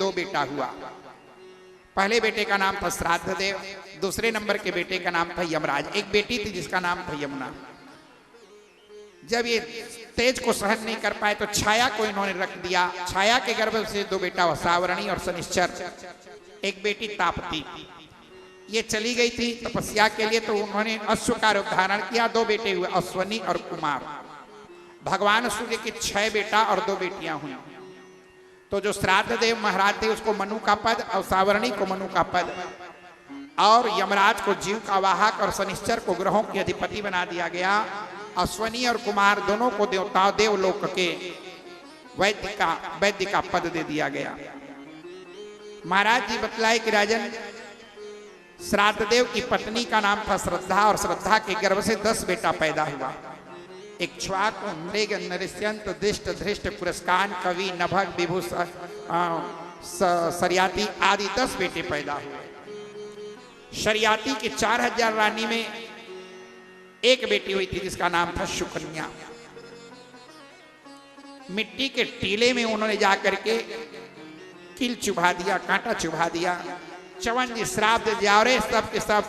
दो बेटा हुआ। पहले बेटे का नाम था श्राद्ध देव, दूसरे नंबर के बेटे का नाम था यमराज। एक बेटी थी जिसका नाम था यमुना। जब ये तेज को सहन नहीं कर पाए तो छाया को इन्होंने रख दिया। छाया के गर्भ से दो बेटा हुआ, सावरणी और शनिश्चर। एक बेटी तापती। ये चली गई थी तपस्या के लिए, तो उन्होंने अश्व का रूप धारण किया। दो बेटे हुए, अश्वनी और कुमार। भगवान सूर्य के 6 बेटा और 2 बेटियां हुई। तो जो श्राद्ध देव महाराज थे उसको मनु का पद, और सावरणी को मनु का पद, और यमराज को जीव का वाहक और शनिश्चर को ग्रहों के अधिपति बना दिया गया। अश्वनी और कुमार दोनों को देवता देवलोक के वैद्य का पद दे दिया गया। महाराज जी बतलाए कि राजन, श्राद्ध देव की पत्नी का नाम था श्रद्धा, और श्रद्धा के गर्भ से 10 बेटा पैदा हुआ। इक्ष्वाक, मृग, नृत्यंत, दिष्ट, धृष्ट, पुरस्कान, कवि, नभग, विभु, शर्याती आदि 10 बेटे पैदा हुए। शर्याती के 4000 रानी में एक बेटी हुई थी जिसका नाम था शुकन्या। मिट्टी के टीले में उन्होंने जाकर के कील चुभा दिया, कांटा चुभा दिया। चवन जी श्राप दे दिया, और सब के सब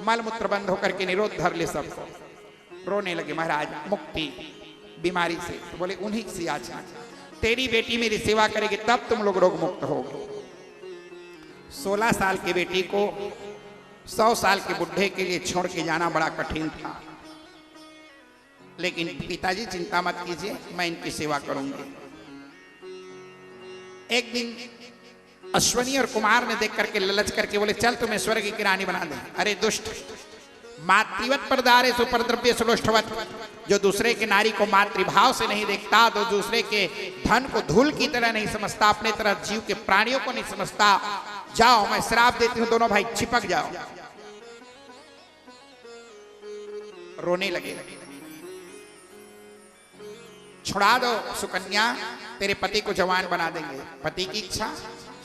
मलमूत्र बंद होकर के निरोध धर ले। सबको रोने लगे महाराज मुक्ति बीमारी से। तो बोले उन्हीं से याचना, तेरी बेटी मेरी सेवा करेगी तब तुम लोग रोग मुक्त होगे। 16 साल की बेटी को 100 साल के बुढ़े के लिए छोड़ के जाना बड़ा कठिन था। लेकिन पिताजी चिंता मत कीजिए, मैं इनकी सेवा करूंगी। एक दिन अश्वनी और कुमार ने देख करके ललच करके बोले चल तुम्हें स्वर्ग की रानी बना दे। अरे दुष्ट, मातृवत परदारे सुपरद्रव्य सुलोष्ठवत, जो दूसरे के नारी को मातृभाव से नहीं देखता, तो दूसरे के धन को धूल की तरह नहीं समझता, अपने तरह जीव के प्राणियों को नहीं समझता, जाओ मैं श्राप देती हूं, दोनों भाई चिपक जाओ। रोने लगे, छुड़ा दो सुकन्या, तेरे पति को जवान बना देंगे। पति की इच्छा।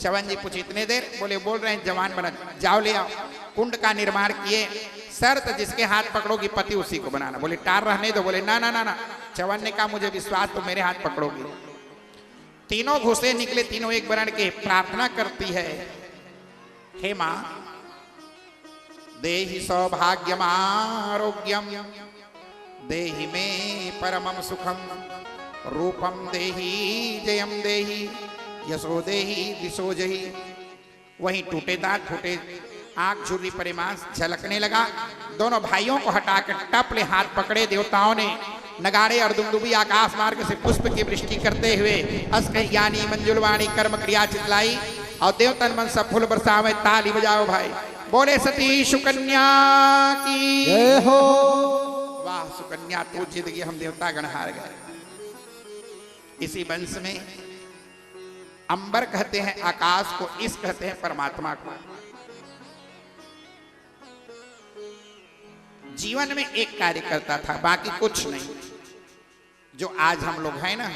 चवन जी पूछे इतने देर? बोले बोल रहे हैं जवान बना, जाओ ले आओ। कुंड का निर्माण किए, शर्त जिसके हाथ पकड़ोगी पति उसी को बनाना। बोले टार रहने दो। बोले ना ना ना ना। चवन ने कहा मुझे विश्वास, तो मेरे हाथ पकड़ोगी। तीनों घुसे निकले, तीनों एक वर्ण के। प्रार्थना करती है, हे मां देहि सौभाग्यम आरोग्यम, देहि में परमम सुखम, रूपम देहि जयम देहि, यशो देहि दिशो जहि। वहीं टूटे दांत, फूटे आंख, झुर्री परे मांस झलकने लगा। दोनों भाइयों को हटाकर टपले हाथ पकड़े। देवताओं ने नगाड़े और दुमदुबी आकाश मार्ग से पुष्प की वृष्टि करते हुए अस्कहि ज्ञानी मंजुलवाणी कर्म क्रिया चितलाई, और देवतन मन सब फूल बरसावे, ताली बजाओ भाई। बोले सती सुकन्या की जय हो। वाह सुकन्या, तू जीत गई, हम देवता गण हार गए। इसी वंश में अंबर कहते हैं आकाश को, इस कहते हैं परमात्मा को। जीवन में एक कार्य करता था, बाकी कुछ नहीं। जो आज हम लोग हैं ना,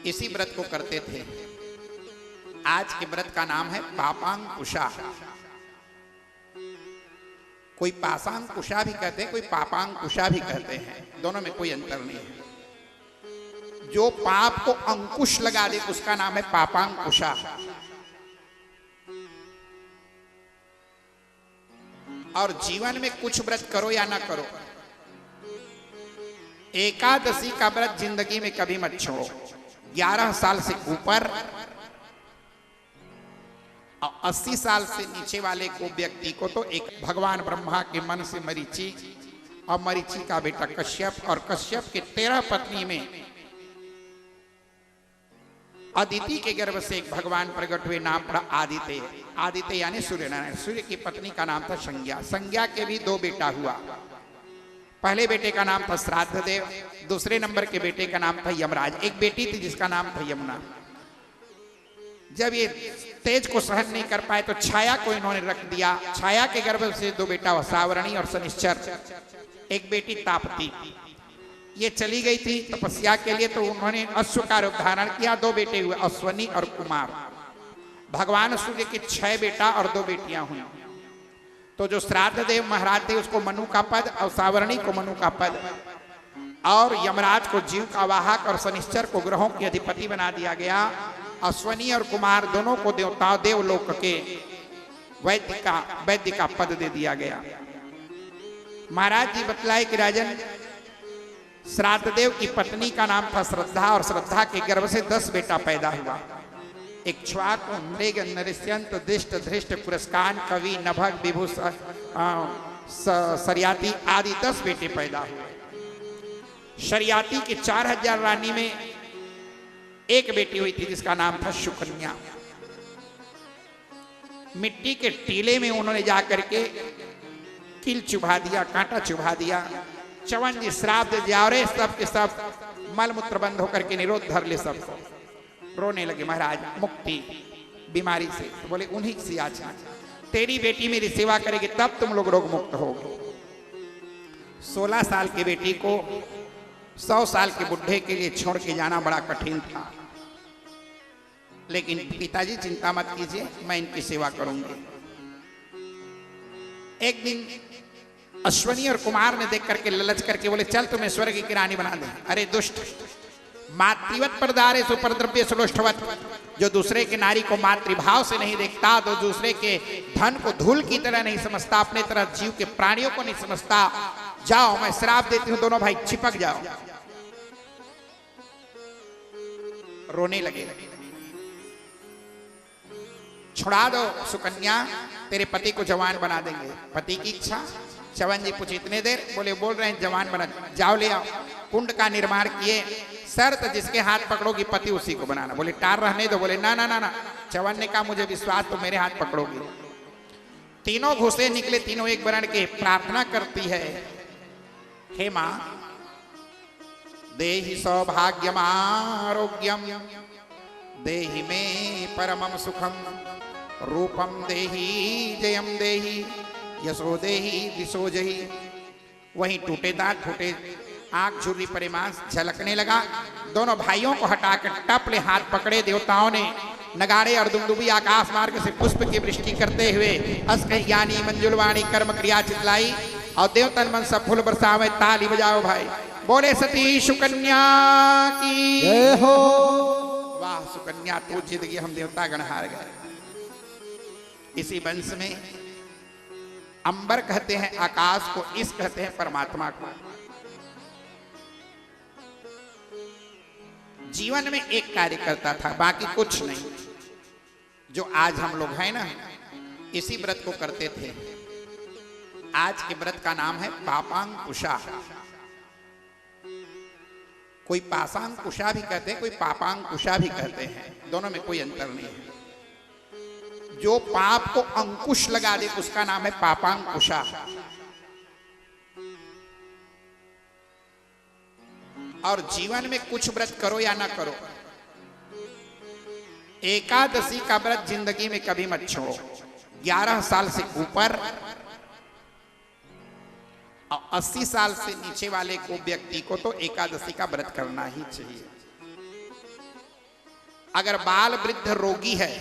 इसी व्रत को करते थे। आज के व्रत का नाम है पापांकुशा। कोई पाशांकुशा भी कहते हैं, कोई पापांकुशा भी कहते हैं, दोनों में कोई अंतर नहीं है। जो पाप को अंकुश लगा दे उसका नाम है पापांकुशा। और जीवन में कुछ व्रत करो या ना करो, एकादशी का व्रत जिंदगी में कभी मत छोड़ो। 11 साल से ऊपर और 80 साल से नीचे वाले को व्यक्ति को तो एक भगवान ब्रह्मा के मन से मरीचि, और मरीचि का बेटा कश्यप, और कश्यप के 13 पत्नी में अदिति के गर्भ से एक भगवान प्रकट हुए, नाम पड़ा आदित्य। आदित्य यानी सूर्य नारायण। सूर्य की पत्नी का नाम था संज्ञा। संज्ञा के भी 2 बेटा हुआ। पहले बेटे का नाम था श्राद्ध देव, दूसरे नंबर के बेटे का नाम था यमराज। एक बेटी थी जिसका नाम था यमुना। जब ये तेज को सहन नहीं कर पाए तो छाया को इन्होंने रख दिया। छाया के गर्भ से 2 बेटा हुआ, सावरणी और शनिश्चर। एक बेटी तापती। ये चली गई थी तपस्या के लिए, तो उन्होंने अश्व का रूप धारण किया। 2 बेटे हुए, अश्वनी और कुमार। भगवान सूर्य के 6 बेटा और 2 बेटियां हुई। तो जो श्राद्ध देव महाराज थे उसको मनु का पद, और सावरणी को मनु का पद, और यमराज को जीव का वाहक और शनिश्चर को ग्रहों के अधिपति बना दिया गया। अश्वनी और कुमार दोनों को देवता देवलोक के वैद्य का पद दे दिया गया। महाराज जी बतलाए कि राजन, श्राद्ध देव की पत्नी का नाम था श्रद्धा और श्रद्धा के गर्भ से 10 बेटा पैदा हुआ। इक्ष्वाकु, मृग, नृत्यंत, दिष्ट, धृष्ट, पुरस्कार, कवि, नभग, विभु, शरियाती आदि 10 बेटे पैदा हुए। शरियाती के 4000 रानी में एक बेटी हुई थी जिसका नाम था शुकन्या। मिट्टी के टीले में उन्होंने जाकर के कील चुभा दिया, कांटा चुभा दिया। चवन जी श्राप दे दिया और सब के सब मलमूत्र बंद होकर के निरोध धर ले सबको। रोने लगे महाराज मुक्ति बीमारी से। तो बोले उन्हीं से याचना, तेरी बेटी मेरी सेवा करेगी तब तुम लोग रोग मुक्त होगे। 16 साल की बेटी को 100 साल के बुढ़े के लिए छोड़ के जाना बड़ा कठिन था, लेकिन पिताजी चिंता मत कीजिए, मैं इनकी सेवा करूंगी। एक दिन अश्वनी और कुमार ने देख करके ललच करके बोले चल तुम्हें स्वर्ग की रानी बना दे। अरे दुष्ट, मातृवत परदारे सुपरद्रव्य सुलोष्ठवत, जो दूसरे के नारी को मातृभाव से नहीं देखता, तो दूसरे के धन को धूल की तरह नहीं समझता, अपने तरह जीव के प्राणियों को नहीं समझता, जाओ मैं श्राप देती हूं, दोनों भाई चिपक जाओ। रोने लगे, छुड़ा दो सुकन्या, तेरे पति को जवान बना देंगे। पति की इच्छा। चवन जी पूछे इतने देर? बोले बोल रहे हैं जवान बना, जाओ ले आओ। कुंड का निर्माण किए, शर्त जिसके हाथ पकड़ोगी पति उसी को बनाना। बोले टार रहने दो। बोले ना ना ना ना। चवन ने कहा मुझे विश्वास, तो मेरे हाथ पकड़ोगी। तीनों घुसे निकले, तीनों एक वर्ण के। प्रार्थना करती है, हे मां देहि सौभाग्यम आरोग्यम, देहि मे परमम सुखम, रूपम देहि जयम देहि, यशो देहि दिशो जहि। वहीं टूटे दांत, टूटे आंख, झुर्री परे मांस झलकने लगा। दोनों भाइयों को हटाकर टपले हाथ पकड़े देवताओं ने। नगाड़े और दुमदुबी आकाश मार्ग से पुष्प की वृष्टि करते हुए अस्कहि ज्ञानी मंजुलवाणी कर्म क्रिया चितलाई और देवतन मन सब फूल बरसावे। ताली बजाओ भाई, बोले सती सुकन्या की जय हो। वाह सुकन्या तू जीत गई, हम देवता गण हार गए। इसी वंश में अंबर कहते हैं आकाश को, इस कहते हैं परमात्मा को। जीवन में एक कार्य करता था, बाकी कुछ नहीं। जो आज हम लोग हैं ना, इसी व्रत को करते थे। आज के व्रत का नाम है पापांकुशा। कोई पाशांकुशा भी कहते हैं, कोई पापांकुशा भी कहते हैं, दोनों में कोई अंतर नहीं है। जो पाप को अंकुश लगा दे उसका नाम है पापांकुशा। और जीवन में कुछ व्रत करो या ना करो, एकादशी का व्रत जिंदगी में कभी मत छोड़ो। 11 साल से ऊपर और 80 साल से नीचे वाले को व्यक्ति को तो एकादशी का व्रत करना ही चाहिए। अगर बाल वृद्ध रोगी है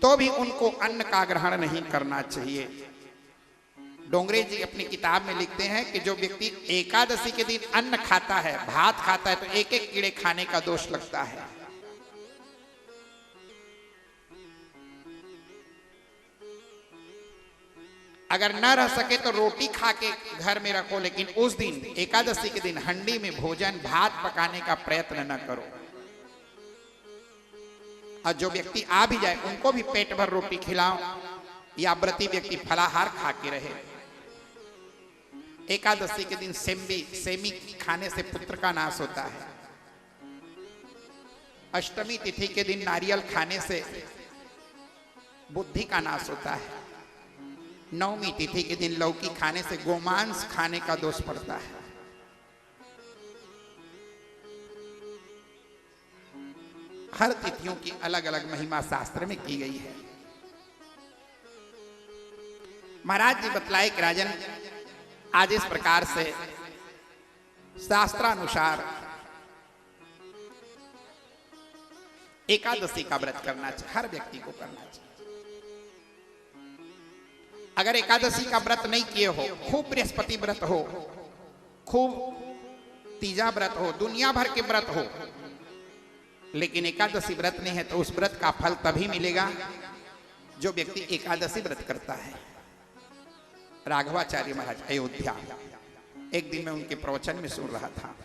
तो भी उनको अन्न का ग्रहण नहीं करना चाहिए। डोंगरे जी अपनी किताब में लिखते हैं कि जो व्यक्ति एकादशी के दिन अन्न खाता है, भात खाता है, तो एक एक कीड़े खाने का दोष लगता है। अगर न रह सके तो रोटी खा के घर में रखो, लेकिन उस दिन एकादशी के दिन हंडी में भोजन भात पकाने का प्रयत्न न करो। और जो व्यक्ति आ भी जाए उनको भी पेट भर रोटी खिलाओ, या व्रती व्यक्ति फलाहार खा के रहे। एकादशी के दिन सेमी खाने से पुत्र का नाश होता है। अष्टमी तिथि के दिन नारियल खाने से बुद्धि का नाश होता है। नवमी तिथि के दिन लौकी खाने से गोमांस खाने का दोष पड़ता है। हर तिथियों की अलग अलग महिमा शास्त्र में की गई है। महाराज जी बतलाए कि राजन, आज इस प्रकार से शास्त्रानुसार एकादशी का व्रत करना चाहिए, हर व्यक्ति को करना चाहिए। अगर एकादशी का व्रत नहीं किए हो, खूब बृहस्पति व्रत हो, खूब तीजा व्रत हो, दुनिया भर के व्रत हो, लेकिन एकादशी व्रत नहीं है तो उस व्रत का फल तभी मिलेगा जो व्यक्ति एकादशी व्रत करता है। राघवाचार्य महाराज अयोध्या, एक दिन मैं उनके प्रवचन में सुन रहा था।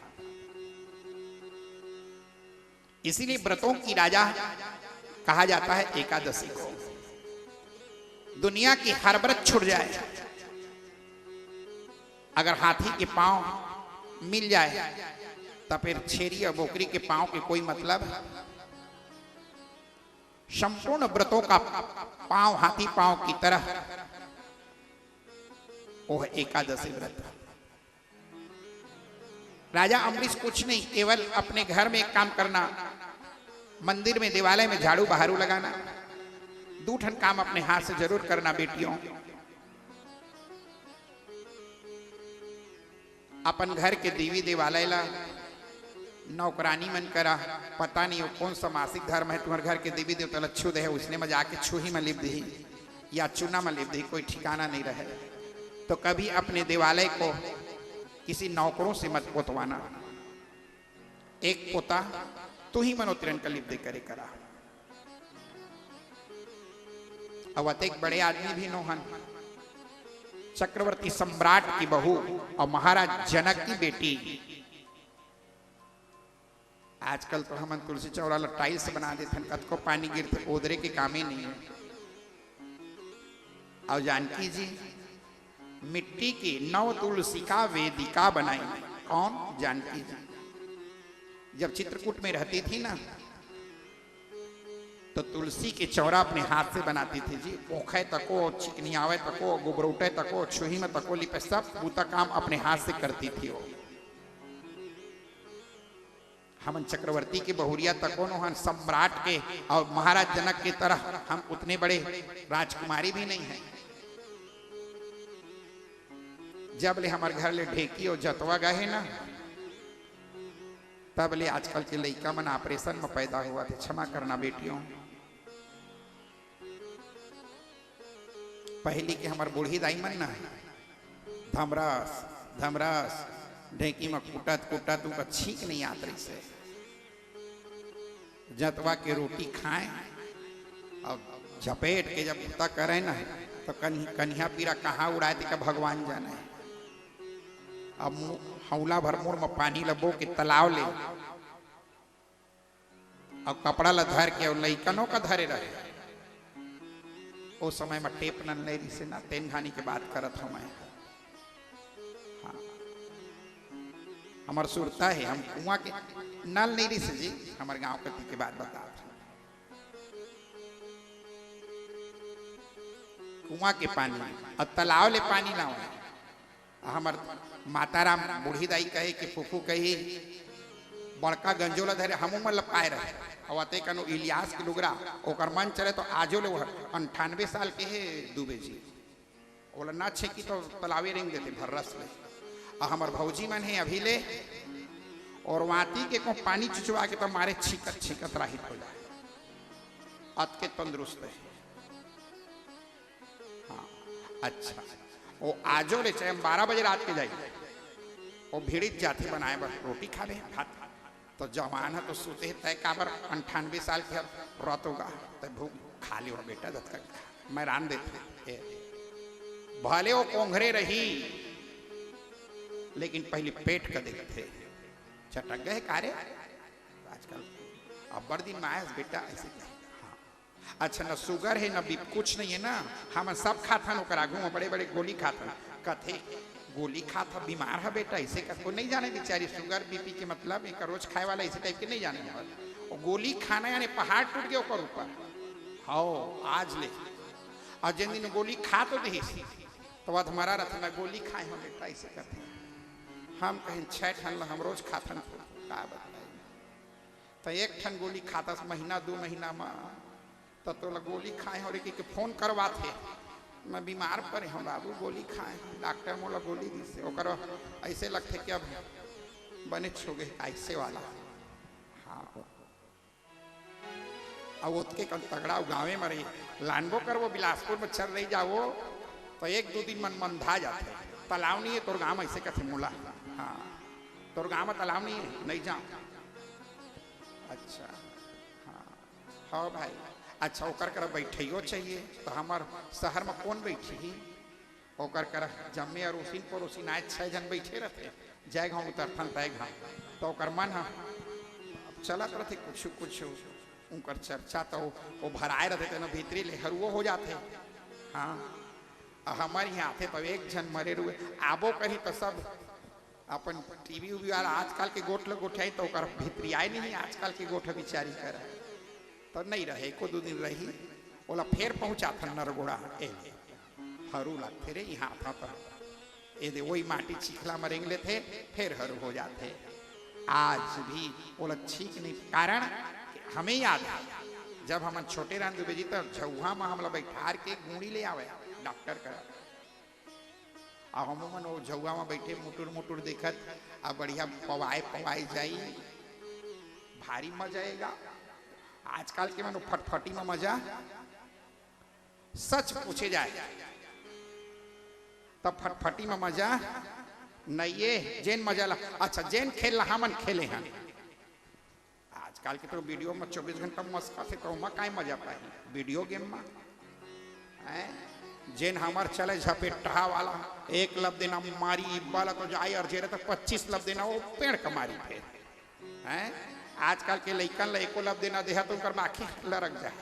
इसीलिए व्रतों की राजा कहा जाता है एकादशी को। दुनिया की हर व्रत छूट जाए, अगर हाथी के पांव मिल जाए तो फिर छेरी और बोकरी के पांव के कोई मतलब। संपूर्ण व्रतों का पांव हाथी पांव की तरह वो है एकादशी व्रत। राजा अम्बरीश कुछ नहीं, केवल अपने घर में एक काम करना, मंदिर में देवालय में झाड़ू बहारू लगाना, 2 ठन काम अपने हाथ से जरूर करना। बेटियों, अपन घर के देवी देवालय ला नौकरानी मन करा, पता नहीं वो कौन सा मासिक धर्म है, तुम्हारे घर के देवी देवता लच्छू दे है, उसने में जाके छूही में लिप दी या चूना में लिप दी, कोई ठिकाना नहीं रहे। तो कभी अपने देवालय को किसी नौकरों से मत पोतवाना। एक पोता तू ही मनोतिरन का लिप दे करे करा। अब एक बड़े आदमी भी नोहन, चक्रवर्ती सम्राट की बहू और महाराज जनक की बेटी। आजकल तो हम तुलसी चौरा टाइल्स बना देते, कद को पानी गिरते ओदरे के काम ही नहीं है। और जानकी जी मिट्टी की 9 तुलसी का वेदिका बनाई। कौन? जानकी जी। जब चित्रकूट में रहती थी ना तो तुलसी के चौरा अपने हाथ से बनाती थी जी। पोखे तको, चिकनियावे तको, गुबरूटे तको, छुही में तको लिपे, सब पूता काम अपने हाथ से करती थी वो। हम चक्रवर्ती के बहुरिया तको न, सम्राट के और महाराज जनक की तरह हम उतने बड़े राजकुमारी भी नहीं है। जब ले हमारे घर ले ढेकी और जतवा गए ना, तब ले आजकल के लड़का मन ऑपरेशन में पैदा हुआ थे। क्षमा करना बेटियों। पहली के हमार बूढ़ी दाई मन ना धमरस धमरस ढेकी में कूटत कूटत उनका छींक नहीं आत रही से। जतवा के रोटी खाएं और झपेट के जब उतना करें ना तो कन्या पीरा कहाँ उड़ाए थे का भगवान जाने। अब हौला भरमूर में पानी लबो के तालाब ले और कपड़ा ला धर के और लइकनों का धरे रहे। उस समय में टेप न ले से ना तेन घानी के बात करत हूं मैं। हाँ, हमार सुरता है, हम कुआं के नल नहीं रही से जी, हमारे गांव के बात बता। कुआं के पानी और तालाब ले पानी ना हो। हमार माताराम बूढ़ी दाई कहे कि फूफू कही बड़का गंजोला धरे हम उमर लपकाए रहे और अते कनो इलियास के लुगरा ओकर मन चले तो आजो ले 98 साल के है दुबे जी। बोला ना छे की तो तलावे रेंग देते भर्रस में। और हमार भौजी मन है अभी ले और वाती के को पानी चुचवा के तो मारे छिकत छिकत राहित हो जाए। अत के तंदुरुस्त है। हाँ अच्छा, वो आजो ले चाहे 12 बजे रात के जाइए वो भीड़ित जाती बनाए बस रोटी खा ले भात। तो जवान है तो सोते है तय काबर 98 साल के रात होगा तो भूख खा लियो बेटा दत्त का मैं रान देते भले वो कोंघरे रही लेकिन पहले पेट का देखते चटक गए कार्य आजकल। अब बड़ दिन में आया बेटा ऐसे। हाँ अच्छा, न शुगर है न बीप कुछ नहीं है ना, हम सब खाथन ओकर आगू में बड़े बड़े गोली खाथन कथे गोली खाता बीमार है बेटा ऐसे को नहीं जाने बेचारी शुगर बीपी के मतलब एक रोज खाए वाला इसी टाइप के नहीं जाने और गोली खाना यानी पहाड़ टूट गया ऊपर ऊपर। हाँ आज ले और जिन दिन गोली खा तो दी तो बाद हमारा रथ में गोली खाए हम बेटा ऐसे करते हम कहीं 6 ठन हम रोज खाथन का बताए तो 1 ठन गोली खाता महीना 2 महीना में तो गोली खाए और एक फोन करवाते मैं बीमार पड़े हम बाबू गोली खाए डॉक्टर मोला गोली दी से ओकर ऐसे लगते कि अब बने छोगे ऐसे वाला। हाँ अब उसके कल तगड़ा गाँवे में रही लानबो कर वो बिलासपुर में चल रही जाओ तो 1-2 दिन मन मंधा जाते तालाब नहीं है तोर गाँव ऐसे कथे मोला। हाँ तोर गाँव में तालाब नहीं है नहीं जाओ। अच्छा हाँ भाई, अच्छा ओकर कर बैठियो चाहिए तो हमार शहर में कौन बैठी ओकर कर जम्मे और उसी पड़ोसी आए 6 जन बैठे रहते जय घाव उतरथन तय घाव तो ओकर मन चलत रहते कुछ कुछ उनकर चर्चा तो वो भराए रहते न भीतरी ले हरुओ हो जाते। हाँ हमारे यहाँ आते तो एक जन मरे रुए आबो कहीं तो सब अपन टीवी उवी वाला आजकल के गोठ लोग गोठाई तो ओकर भीतरी आए नहीं आजकल के गोठ बिचारी कर तो नहीं रहे को 2 दिन रही बोला फिर पहुंचा था नरगोड़ा ए हरू लगते रे यहाँ था तो ये दे वही माटी चिखला में रेंगले थे फिर हरू हो जाते। आज भी बोला ठीक नहीं कारण हमें याद है जब हम छोटे रहन दुबे जी तो झुहा में हम बैठार के गुड़ी ले आवे डॉक्टर कर हम मन वो झुआ में बैठे मुटुर मुटुर देखत अब बढ़िया पवाए जाई भारी मजा आएगा। आजकल के मन फटफटी में मजा सच पूछे जाए तब फटफटी में मजा नहीं ये जेन मजा ला अच्छा जेन खेल हमन खेले हैं आजकल के तो वीडियो में 24 घंटा मस्का से तो काय मजा पाई वीडियो गेम में जेन हमार चले झपेटा वाला 1 लब देना मारी वाला तो जाए और जेरे तो 25 लब देना वो पेड़ का मारी फिर हैं आजकल के लइकन ला 1 लब देना देहा तो उनकर माखी लरक जाए।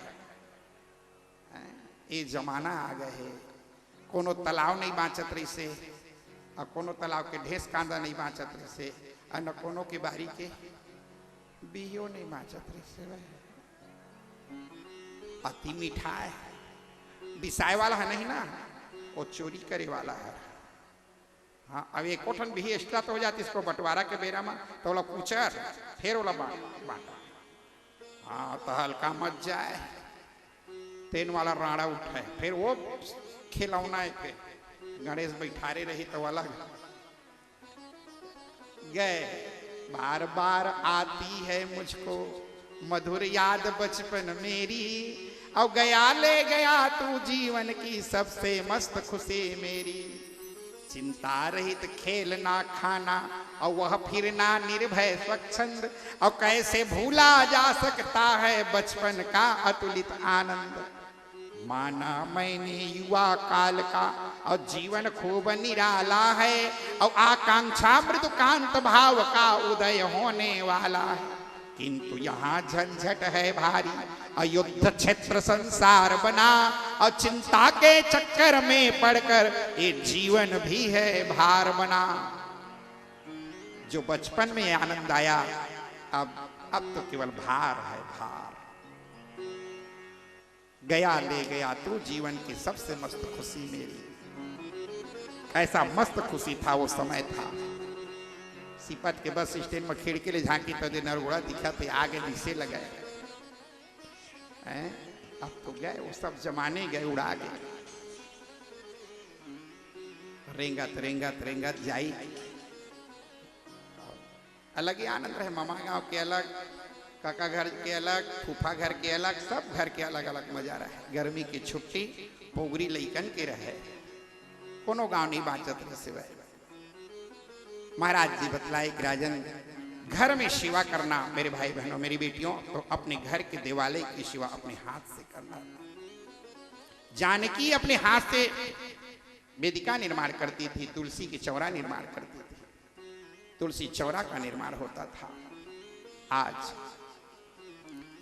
ये जमाना आ गए है कोनो तालाब नहीं बाँचत रही से और कोनो तालाब के ढेस कांदा नहीं बाँचत रही से और न कोनो के बारी के बियो नहीं बाँचत रही से अति मीठा है बिसाए वाला है नहीं ना वो चोरी करे वाला है। हाँ अब एक कोठन भी एक्स्ट्रा तो हो जाती इसको बंटवारा के बेरा में तो बोला पूछर फिर बोला बांटा हाँ तो हल्का मत जाए तेन वाला राड़ा उठाए फिर वो खिलौना है फिर गणेश बैठारे रही तो अलग गए बार बार आती है मुझको मधुर याद बचपन मेरी और गया ले गया तू जीवन की सबसे मस्त खुशी मेरी चिंता रहित खेलना खाना और वह फिरना निर्भय स्वच्छंद और कैसे भूला जा सकता है बचपन का अतुलित आनंद माना मैंने युवा काल का और जीवन खूब निराला है और आकांक्षा मृदुकांत भाव का उदय होने वाला है किंतु यहाँ झंझट है भारी अयुद्ध क्षेत्र संसार बना और चिंता के चक्कर में पड़कर ये जीवन भी है भार बना। जो बचपन में आनंद आया अब तो केवल भार है भार गया ले गया तू जीवन की सबसे मस्त खुशी मेरी। कैसा मस्त खुशी था वो समय था सिपत के बस स्टैंड में खिड़की ले झांकी तो दे नरगोड़ा दिखा थे आगे नीचे लगाए अब तो गए वो सब जमाने गए उड़ा गए रेंगत रेंगत रेंगत जाई अलग ही आनंद रहे मामा गांव के अलग काका घर के अलग फूफा घर के अलग सब घर के अलग अलग मजा रहे। गर्मी की छुट्टी पोगरी लइकन के रहे कोनो गांव नहीं बाँचत रहे सिवाय महाराज जी बतलाए राजन घर में सेवा करना मेरे भाई बहनों मेरी बेटियों तो अपने घर के देवालय की सेवा अपने हाथ से करना। जानकी अपने हाथ से वेदिका निर्माण करती थी तुलसी की चौरा निर्माण करती थी तुलसी चौरा का निर्माण होता था। आज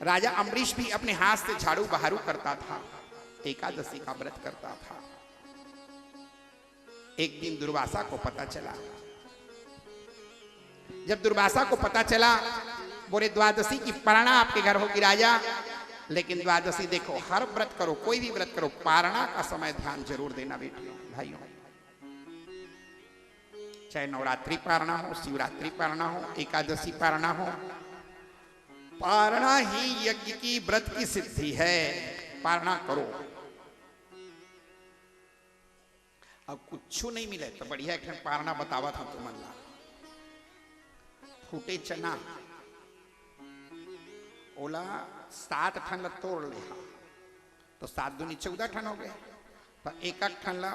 राजा अम्बरीश भी अपने हाथ से झाड़ू बहारू करता था एकादशी का व्रत करता था। एक दिन दुर्वासा को पता चला जब दुर्वासा को पता चला बोले द्वादशी की पारणा आपके घर होगी राजा लेकिन द्वादशी देखो हर व्रत करो कोई भी व्रत करो पारणा का समय ध्यान जरूर देना बेटियों भाइयों चाहे नवरात्रि पारणा हो शिवरात्रि पारणा हो एकादशी पारणा हो पारणा ही यज्ञ की व्रत की सिद्धि है पारणा करो। अब कुछ नहीं मिले तो बढ़िया एक पारणा बतावा था तुम अल्लाह फूटे चना ओला 7 ठन तोड़ ले तो 7 दूनी 14 ठन हो गए तो एक ठन ला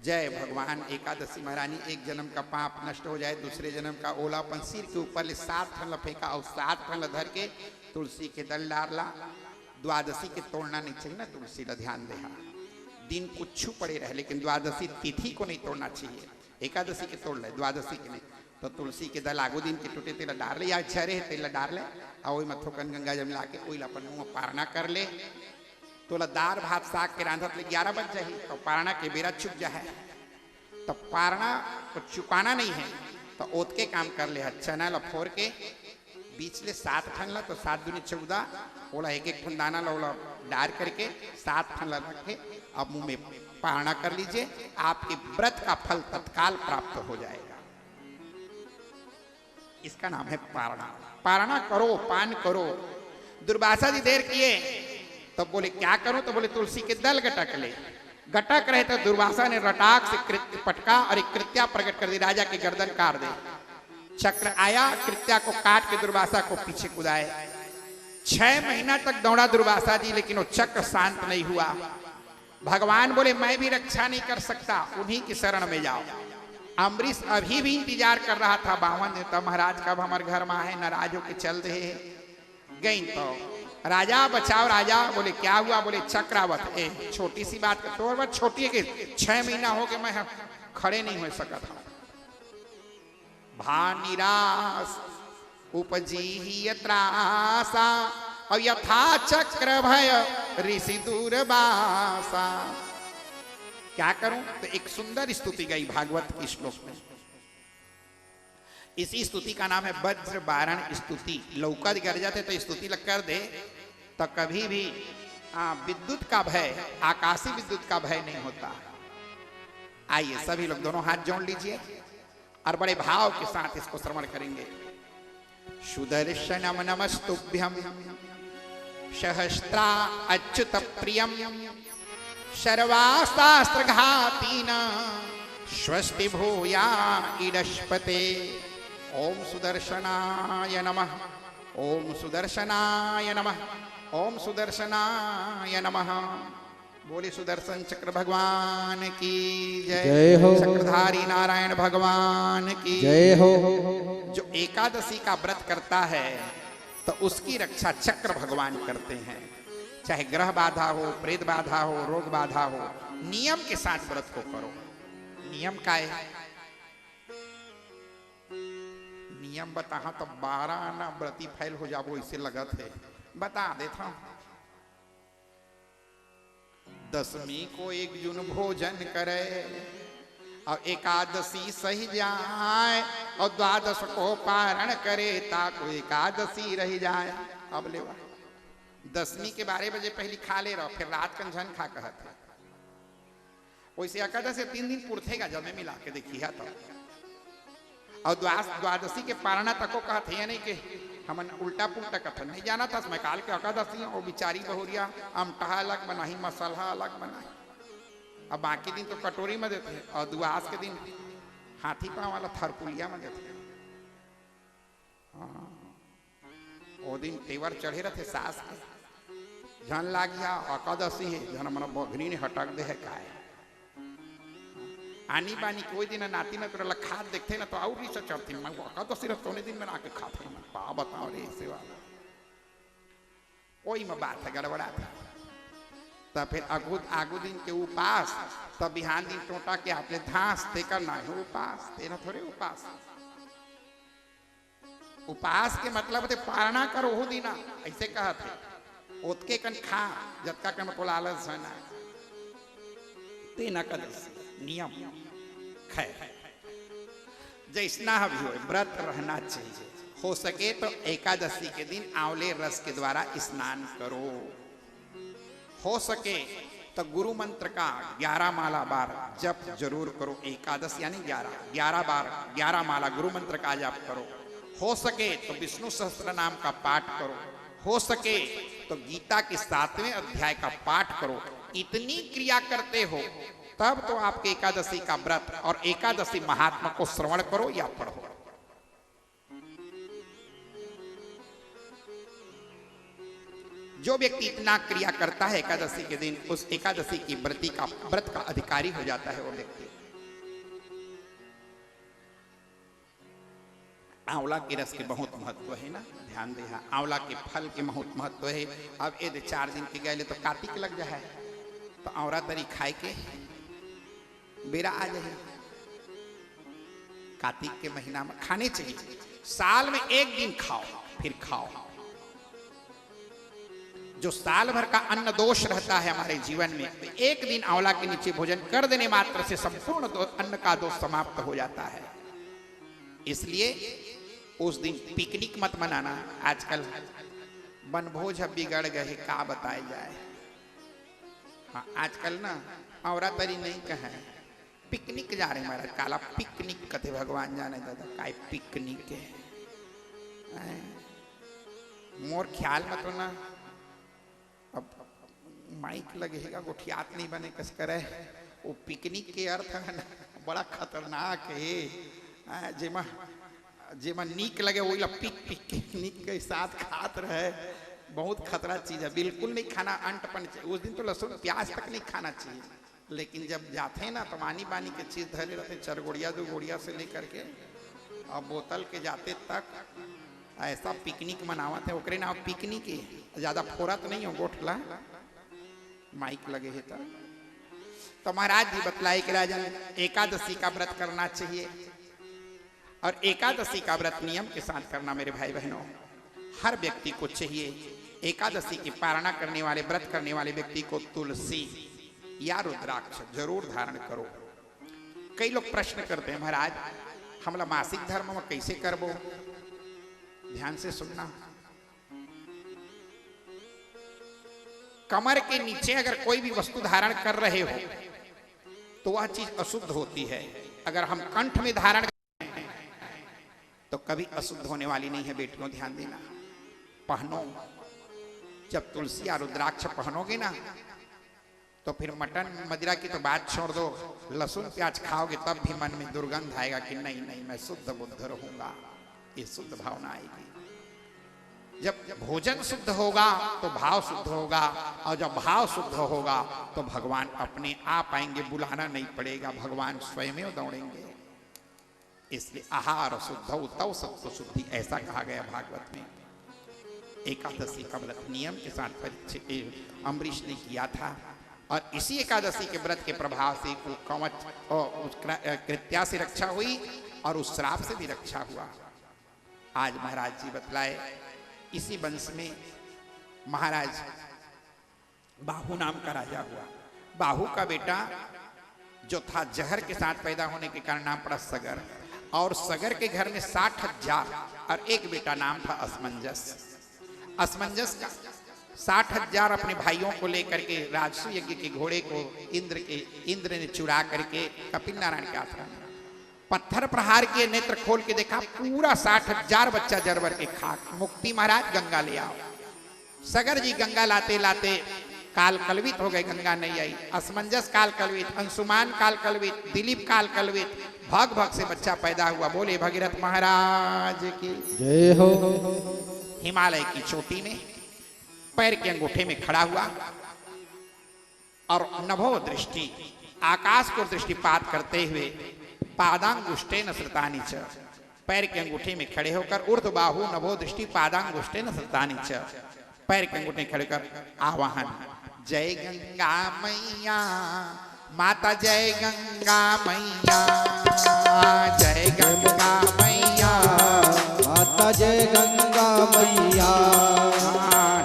जय भगवान एकादशी महारानी एक जन्म का पाप नष्ट हो जाए दूसरे जन्म का ओलापन सिर के ऊपर ले 7 ठन फेंका और 7 ठन धर के तुलसी के दल डाला द्वादशी के तोड़ना नहीं चाहिए ना तुलसी का, ध्यान दे। दिन कुछ पड़े रहे लेकिन द्वादशी तिथि को नहीं तोड़ना चाहिए। एकादशी के तोड़ ले, द्वादशी के नहीं। तो तुलसी के दल आगो दिन के टूटे तेला डाल ले, या झरे तेला डाल ले, और वही मथोकन गंगा जल मिला के वही अपन मुँह पारना कर ले। तोला दार भात साग के रांधत ले 11 बज जाही, तो पारना के बेरा चुक जाए। तो पारना को चुकाना नहीं है तो ओत के काम कर ले। चना ला फोड़ के बीच ले 7 ठन ला, तो 7 दूनी 14, ओला एक एक ठन दाना ला ओला डार करके 7 ठन ला रखे, अब मुंह में पारना कर लीजिए। आपके व्रत का फल तत्काल प्राप्त हो जाएगा। इसका नाम है पारना। पारना करो, पान करो। दुर्वासा जी देर किए तो बोले क्या करूं, तो बोले तुलसी के दल गटक ले। गटक रहे तो दुर्वासा ने रटाक से पटका और एक कृत्या प्रकट कर दी, राजा की गर्दन काट दे। चक्र आया, कृत्या को काट के दुर्वासा को पीछे कुदाए। 6 महीना तक दौड़ा दुर्वासा जी, लेकिन वो चक्र शांत नहीं हुआ। भगवान बोले मैं भी रक्षा नहीं कर सकता, उन्हीं की शरण में जाओ। अम्बरीश अभी भी इंतजार कर रहा था 52 देवता महाराज कब हमारे घर में आए, नाराज होके चल रहे गई। तो राजा बचाओ, राजा बोले क्या हुआ, बोले चक्रावत छोटी सी बात तो और बात छोटी है कि 6 महीना हो गए मैं खड़े नहीं हो सका था। भानिरास उपजी ही त्रासा और यथा चक्र भय ऋषि दूरबासा। क्या करूं, तो एक सुंदर स्तुति गई भागवत की श्लोक में। इसी स्तुति का नाम है वज्र बारण स्तुति। लौका गर जाते तो स्तुति लग कर दे तो कभी भी विद्युत का भय, आकाशीय विद्युत का भय नहीं होता। आइए सभी लोग दोनों हाथ जोड़ लीजिए और बड़े भाव के साथ इसको श्रवण करेंगे। सुदर्शनम नमस्तुभ्यम सहस्त्रा अच्युत प्रियम सर्वास्त्र घातीन स्वस्ति भूया इडस्पते। ओम सुदर्शनाय नमः, ओम सुदर्शनाय नमः, ओम सुदर्शनाय नमः। बोले सुदर्शन चक्र भगवान की जय हो। चक्रधारी नारायण भगवान की जय हो। जो एकादशी का व्रत करता है तो उसकी रक्षा चक्र भगवान करते हैं। चाहे ग्रह बाधा हो, प्रेत बाधा हो, रोग बाधा हो, नियम के साथ व्रत को करो। नियम का है, नियम बता तो 12 ना व्रती फैल हो जाओ, इसे लगत है बता देता हूं। 10वीं को 1 जून भोजन करे और एकादशी सही जाए और 12 को पारण करे ताको एकादशी रह जाए। अब ले 10वीं के 12 बजे पहले खा ले रहो, फिर रात का झन खा कहत है। वैसे एकादशी 3 दिन पूर्थेगा जब में मिला के देखिए तो। और द्वादशी के पारणा तक को कहते हैं नहीं कि हम उल्टा पुल्टा कथन नहीं जाना था। मैं काल के एकादशी और बिचारी बहुरिया अमटहा अलग बनाई, मसलहा अलग बनाई, अब बाकी दिन तो कटोरी में देते हैं। और द्वास के दिन हाथी पाँव वाला थरपुलिया में देते हैं। वो दिन तेवर चढ़े रहते सास के, झन लाग गया एकादशी है, झन मन बघनी ने हटक दे है काय आनी बानी कोई दिन नाती न तो खाद देखते ना तो और रिस चढ़ती। मैं एकादशी रह सोने दिन में आके खाते हैं। पा बताओ रे सेवा कोई में बात है गड़बड़ा था। तब फिर आगू दिन के उपास, तब बिहान दिन टोटा के आपने धांस ते करना है उपास, तेना थोड़े उपास। उपास के मतलब थे पारणा करो हो दीना, ऐसे कहते ओतके कन खा जतका कन को लालच है ना तेना कर नियम खैर जैसना भी हो व्रत रहना चाहिए। हो सके तो एकादशी के दिन आंवले रस के द्वारा स्नान करो। हो सके तो गुरु मंत्र का 11 माला बार जप जरूर करो। एकादश यानी 11 बार 11 माला गुरु मंत्र का जप करो। हो सके तो विष्णु सहस्त्र नाम का पाठ करो। हो सके तो गीता के 7वें अध्याय का पाठ करो। इतनी क्रिया करते हो तब तो आपके एकादशी का व्रत और एकादशी महात्मा को श्रवण करो या पढ़ो। जो व्यक्ति इतना क्रिया करता है एकादशी के दिन, उस एकादशी की व्रत का अधिकारी हो जाता है वो व्यक्ति। आंवला के रस के बहुत महत्व है ना, ध्यान दे। आंवला के फल के बहुत महत्व है। अब यदि 4 दिन के गए तो कार्तिक लग जाए तो आंवला तरी खाए के बेरा आ जाए। कार्तिक के महीना में खाने चाहिए, साल में 1 दिन खाओ फिर खाओ। जो साल भर का अन्न दोष रहता है हमारे जीवन में, तो 1 दिन आंवला के नीचे भोजन कर देने मात्र से संपूर्ण अन्न का दोष समाप्त हो जाता है। इसलिए उस दिन पिकनिक मत मनाना। आजकल वनभोज बिगड़ गए, का बताया जाए। हाँ, आजकल ना आंवला तरी नहीं कहे, पिकनिक जा रहे महाराज। काला पिकनिक कथे भगवान जाने दादा काय पिकनिक है। मोर ख्याल में तो ना अब माइक लगेगा गोठियात नहीं बने कस करे। वो पिकनिक के अर्थ है ना बड़ा खतरनाक है। जेमा जेमा नीक लगे वही पिकनिक के साथ खात रहे, बहुत खतरा चीज है। बिल्कुल नहीं खाना, अंटपन। उस दिन तो लहसुन प्याज तक नहीं खाना चाहिए। लेकिन जब जाते हैं ना तो मानी बानी के चीज धरे रहते, 4 गोड़िया 2 गोड़िया से लेकर के अब बोतल के जाते तक ऐसा पिकनिक मनावत है। ओकरे नाम पिकनिक है। ज्यादा फोरत नहीं हो गोठला, माइक लगे है तो महाराज जी बतलाए कि राजन एकादशी का व्रत करना चाहिए। और एकादशी का व्रत नियम के साथ करना मेरे भाई बहनों हर व्यक्ति को चाहिए। एकादशी की पारणा करने वाले, व्रत करने वाले व्यक्ति को तुलसी या रुद्राक्ष जरूर धारण करो। कई लोग प्रश्न करते हैं महाराज हमला मासिक धर्म में कैसे करबो। ध्यान से सुनना, कमर के नीचे अगर कोई भी वस्तु धारण कर रहे हो तो वह चीज अशुद्ध होती है। अगर हम कंठ में धारण तो कभी अशुद्ध होने वाली नहीं है। बेटियों ध्यान देना, पहनो। जब तुलसी या रुद्राक्ष पहनोगे ना तो फिर मटन मदिरा की तो बात छोड़ दो, लहसुन प्याज खाओगे तब भी मन में दुर्गंध आएगा कि नहीं नहीं मैं शुद्ध बुद्ध रहूंगा। ये शुद्ध भावना आएगी। जब भोजन शुद्ध होगा तो भाव शुद्ध होगा, और जब भाव शुद्ध होगा तो भगवान अपने आप आएंगे, बुलाना नहीं पड़ेगा, भगवान स्वयं दौड़ेंगे। इसलिए आहार शुद्ध तव सत्व शुद्धि ऐसा कहा गया भागवत में। एकादशी का व्रत नियम के साथ अम्बरीश ने किया था, और इसी एकादशी के व्रत के प्रभाव से कवच और कृत्या से रक्षा हुई और उस श्राप से भी रक्षा हुआ। आज महाराज जी बतलाए इसी वंश में महाराज बाहु नाम का राजा हुआ। बाहु का बेटा जो था जहर के साथ पैदा होने के कारण नाम पड़ा सगर, और सगर के घर में 60,000 और एक बेटा नाम था असमंजस। असमंजस का 60,000 अपने भाइयों को लेकर के राजसु यज्ञ के घोड़े को इंद्र ने चुरा करके कपिल नारायण के आश्रम में पत्थर प्रहार किए, नेत्र खोल के देखा पूरा 60,000 बच्चा जरवर के खाक। मुक्ति महाराज गंगा ले आओ। सगर जी गंगा लाते लाते काल कलवित हो गए, गंगा नहीं आई। असमंजस काल कलवित, अंशुमान काल कलवित, दिलीप काल कलवित, भग भग से बच्चा पैदा हुआ। बोले भगीरथ महाराज की जय हो। हिमालय की चोटी में पैर के अंगूठे में खड़ा हुआ और नभो दृष्टि, आकाश को दृष्टिपात करते हुए पादांगुष्टेन श्रुतानि च, पैर के अंगूठे में खड़े होकर ऊर्ध्व बाहु नभो दृष्टि पादांगुष्टेन श्रुतानि च, पैर के अंगूठे खड़े कर आवाहन। जय गंगा मैया माता, जय गंगा मैया, जय गंगा मैया माता, जय गंगा मैया,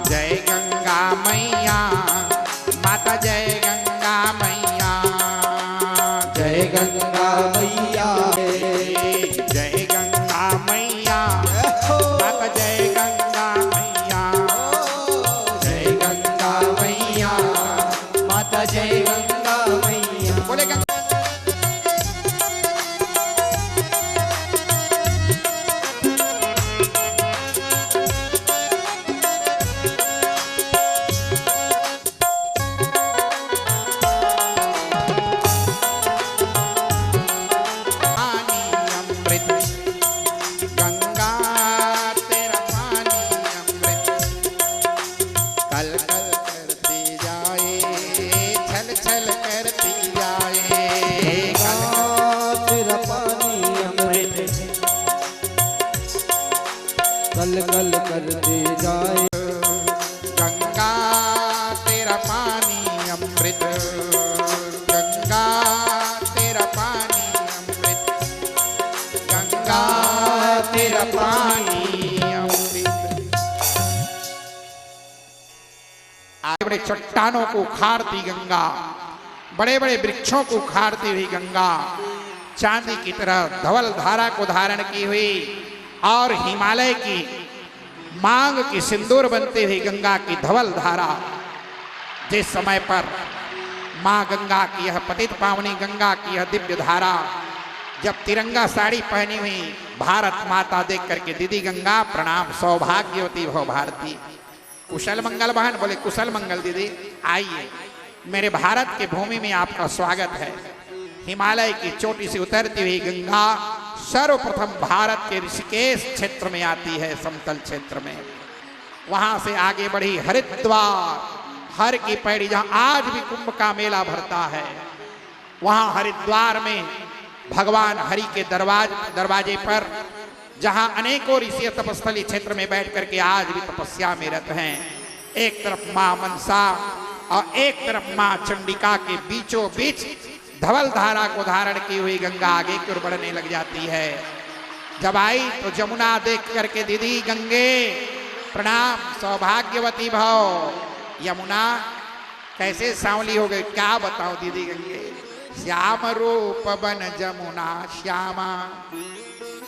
जय गंगा मैया माता, जय गंगा मैया, जय गंगा मैया, जय गंगा मैया माता, जय गंगा मैया, जय गंगा मैया माता, जय गंगा मैया। बोले गंगा कल कल करती जाए, छल छल करती जाए, अमृत, गंगा तेरा पानी अमृत, गंगा तेरा पानी अमृत। आगे बड़े चट्टानों को उखाड़ती गंगा, बड़े बड़े वृक्षों को उखाड़ती हुई गंगा चांदी की तरह धवल धारा को धारण की हुई और हिमालय की मांग की सिंदूर बनती हुई गंगा की धवल धारा, जिस समय पर मां गंगा की यह पतित पावनी गंगा की यह दिव्य धारा जब तिरंगा साड़ी पहनी हुई भारत माता देख करके, दीदी गंगा प्रणाम, सौभाग्यवती भव भारती, कुशल मंगल बहन। बोले कुशल मंगल दीदी, आइए मेरे भारत के भूमि में आपका स्वागत है। हिमालय की चोटी से उतरती हुई गंगा सर्वप्रथम भारत के ऋषिकेश क्षेत्र में आती है, समतल क्षेत्र में। वहां से आगे बढ़ी हरिद्वार, हर की पैड़ी, जहां आज भी कुंभ का मेला भरता है, वहां हरिद्वार में भगवान हरि के दरवाजे पर, जहां अनेकों ऋषि तपस्थली क्षेत्र में बैठ करके आज भी तपस्या में रत हैं। एक तरफ मां मनसा और एक तरफ मां चंडिका के बीचों बीच धवल धारा को धारण की हुई गंगा आगे की ओर बढ़ने लग जाती है। जब आई तो जमुना देख करके, दीदी गंगे प्रणाम, सौभाग्यवती भव। यमुना कैसे सांवली हो गई, क्या बताओ दीदी गंगे। श्याम रूप बन जमुना श्यामा,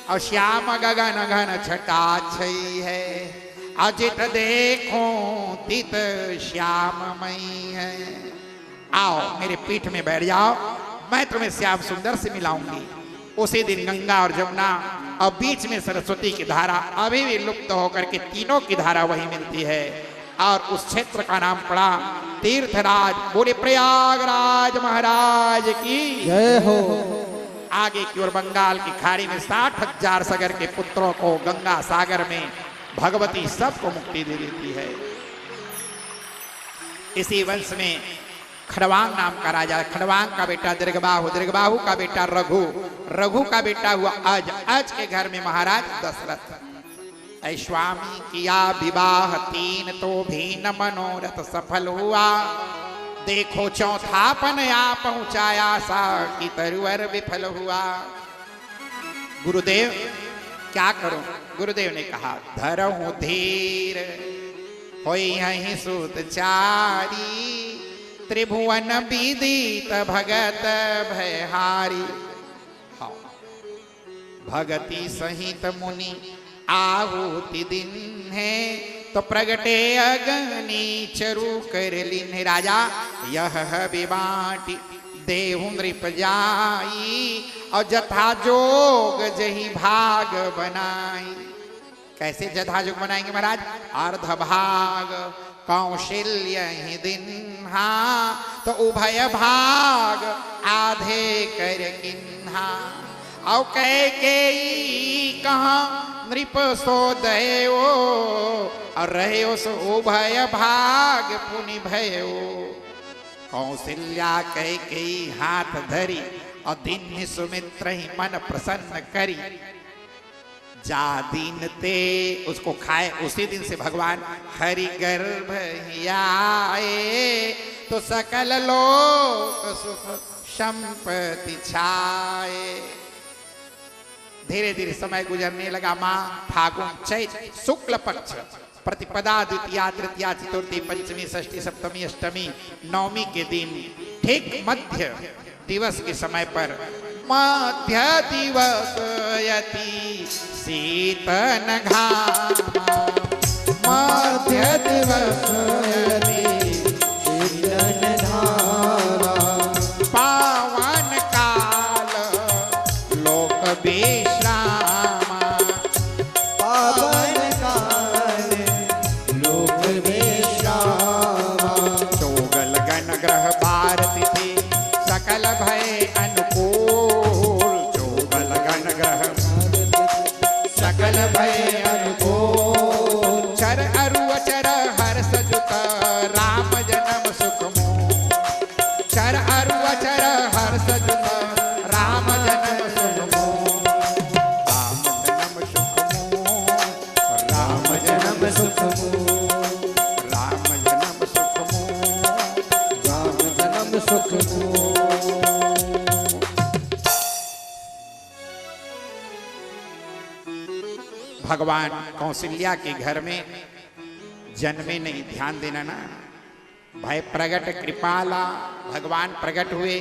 और श्याम गगन घन छटा छई है, अजित देखो तित श्याममयी है। आओ मेरे पीठ में बैठ जाओ, मैं तुम्हें श्याम सुंदर से मिलाऊंगी। उसी दिन गंगा और जमुना और बीच में सरस्वती की धारा अभी भी लुप्त होकर के तीनों की धारा वही मिलती है, और उस क्षेत्र का नाम पड़ा तीर्थराज। बोले प्रयागराज महाराज की जय हो। आगे की ओर बंगाल की खाड़ी में 60,000 सागर के पुत्रों को गंगा सागर में भगवती सबको मुक्ति दे देती है। इसी वंश में खड़वांग नाम का राजा, खड़वांग का बेटा दीर्घबाहु, दीर्घबाहु का बेटा रघु, रघु का बेटा हुआ अज, अज के घर में महाराज दशरथ। ऐ स्वामी किया विवाह तीन तो भी न मनोरथ सफल हुआ, देखो चौथापन आ पहुंचाया सा कि तरुवर विफल हुआ। गुरुदेव क्या करूं? गुरुदेव ने कहा धरहूं धीर होई यहीं सूतचारी, त्रिभुवन विदित भगत भयहारी। हाँ, भगति सहित मुनि आहुति दिन है, तो प्रगटे अग्नि चरु कर लीन। राजा यह विबाटी देहु नृप जाई, और जथा जोग जही भाग बनाई। कैसे जथा जोग बनाएंगे महाराज? अर्ध भाग कौशल्य ही दिन, हाँ तो उभय भाग आधे कर किन्हा। औ कैकेयी कहाँ नृप सो दयो, और रहे सो उभय भाग पुनि भयो। कौशल्या कैकेयी हाथ धरी, और दिन सुमित्र ही मन प्रसन्न करी। जा दीन ते उसको खाए, उसी दिन से भगवान हरि गर्भ ही आए, तो सकल लोक सुख संपत्ति छाए। धीरे धीरे समय गुजरने लगा। माँ फागुन चैत शुक्ल पक्ष प्रतिपदा द्वितीया तृतीया चतुर्थी पंचमी षष्ठी सप्तमी अष्टमी नवमी के दिन ठीक मध्य दिवस के समय पर, मध्य दिवस यति शीतन घामा, मध्य दिवस यति शीतन धारा, पावन काल लोक विश्रामा, पावन काल लोक विश्रामा। चोगल गण ग्रह बार तिथि सकल भय अनुकूल, चोगल गण ग्रह सकल भय अनुकूल। चर अरु अचर हर्ष जुत राम जन्म सुख मोह, चर अरु अचर हर्ष जुत राम जन्म सुख मोह। राम जन्म सुख मोह, राम जन्म सुख मोह, राम जन्म सुख मोह, राम जन्म सुख भगवान कौशल्या के घर में जन्मे नहीं, ध्यान देना ना। भय प्रगट कृपाला, भगवान प्रकट हुए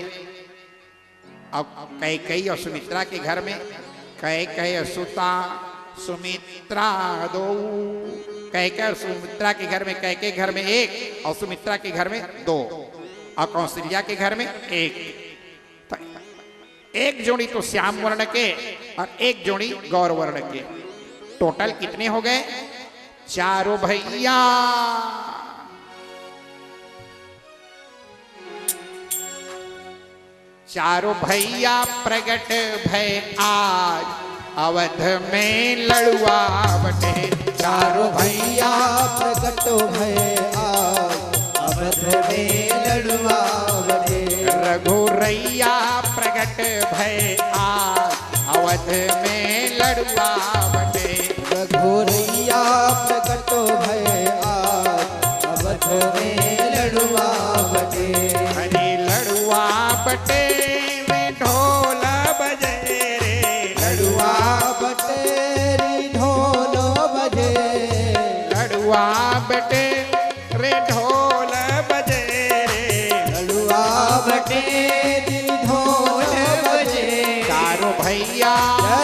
और कैकेयी और सुमित्रा के घर में। कैकेयी सुता सुमित्रा दो, कैकेयी और सुमित्रा के घर में, कैकेयी घर में एक और सुमित्रा के घर में दो और कौशल्या के घर में एक। तो एक जोड़ी तो श्याम वर्ण के और एक जोड़ी गौर वर्ण के। टोटल कितने हो गए? चारों भैया। चारों भैया प्रगट भय आज, अवध में लड़ुआ बटे। चारों भैया प्रकट भय आज, अवध में लड़ुआ बटे। रघुरैया प्रगट भय आज, अवध में लड़ुआ बटे। रघुरैया प्रकट भय आज, अवध में लड़ुआ बटे। हरे लड़ुआ बटे में ढोल बजे रे, लड़ुआ बटे रे ढोल बजे। लड़ुआ बटे रे ढोल बजे रे। लड़ुआ बटे रे ढोल बजे। चारों भैया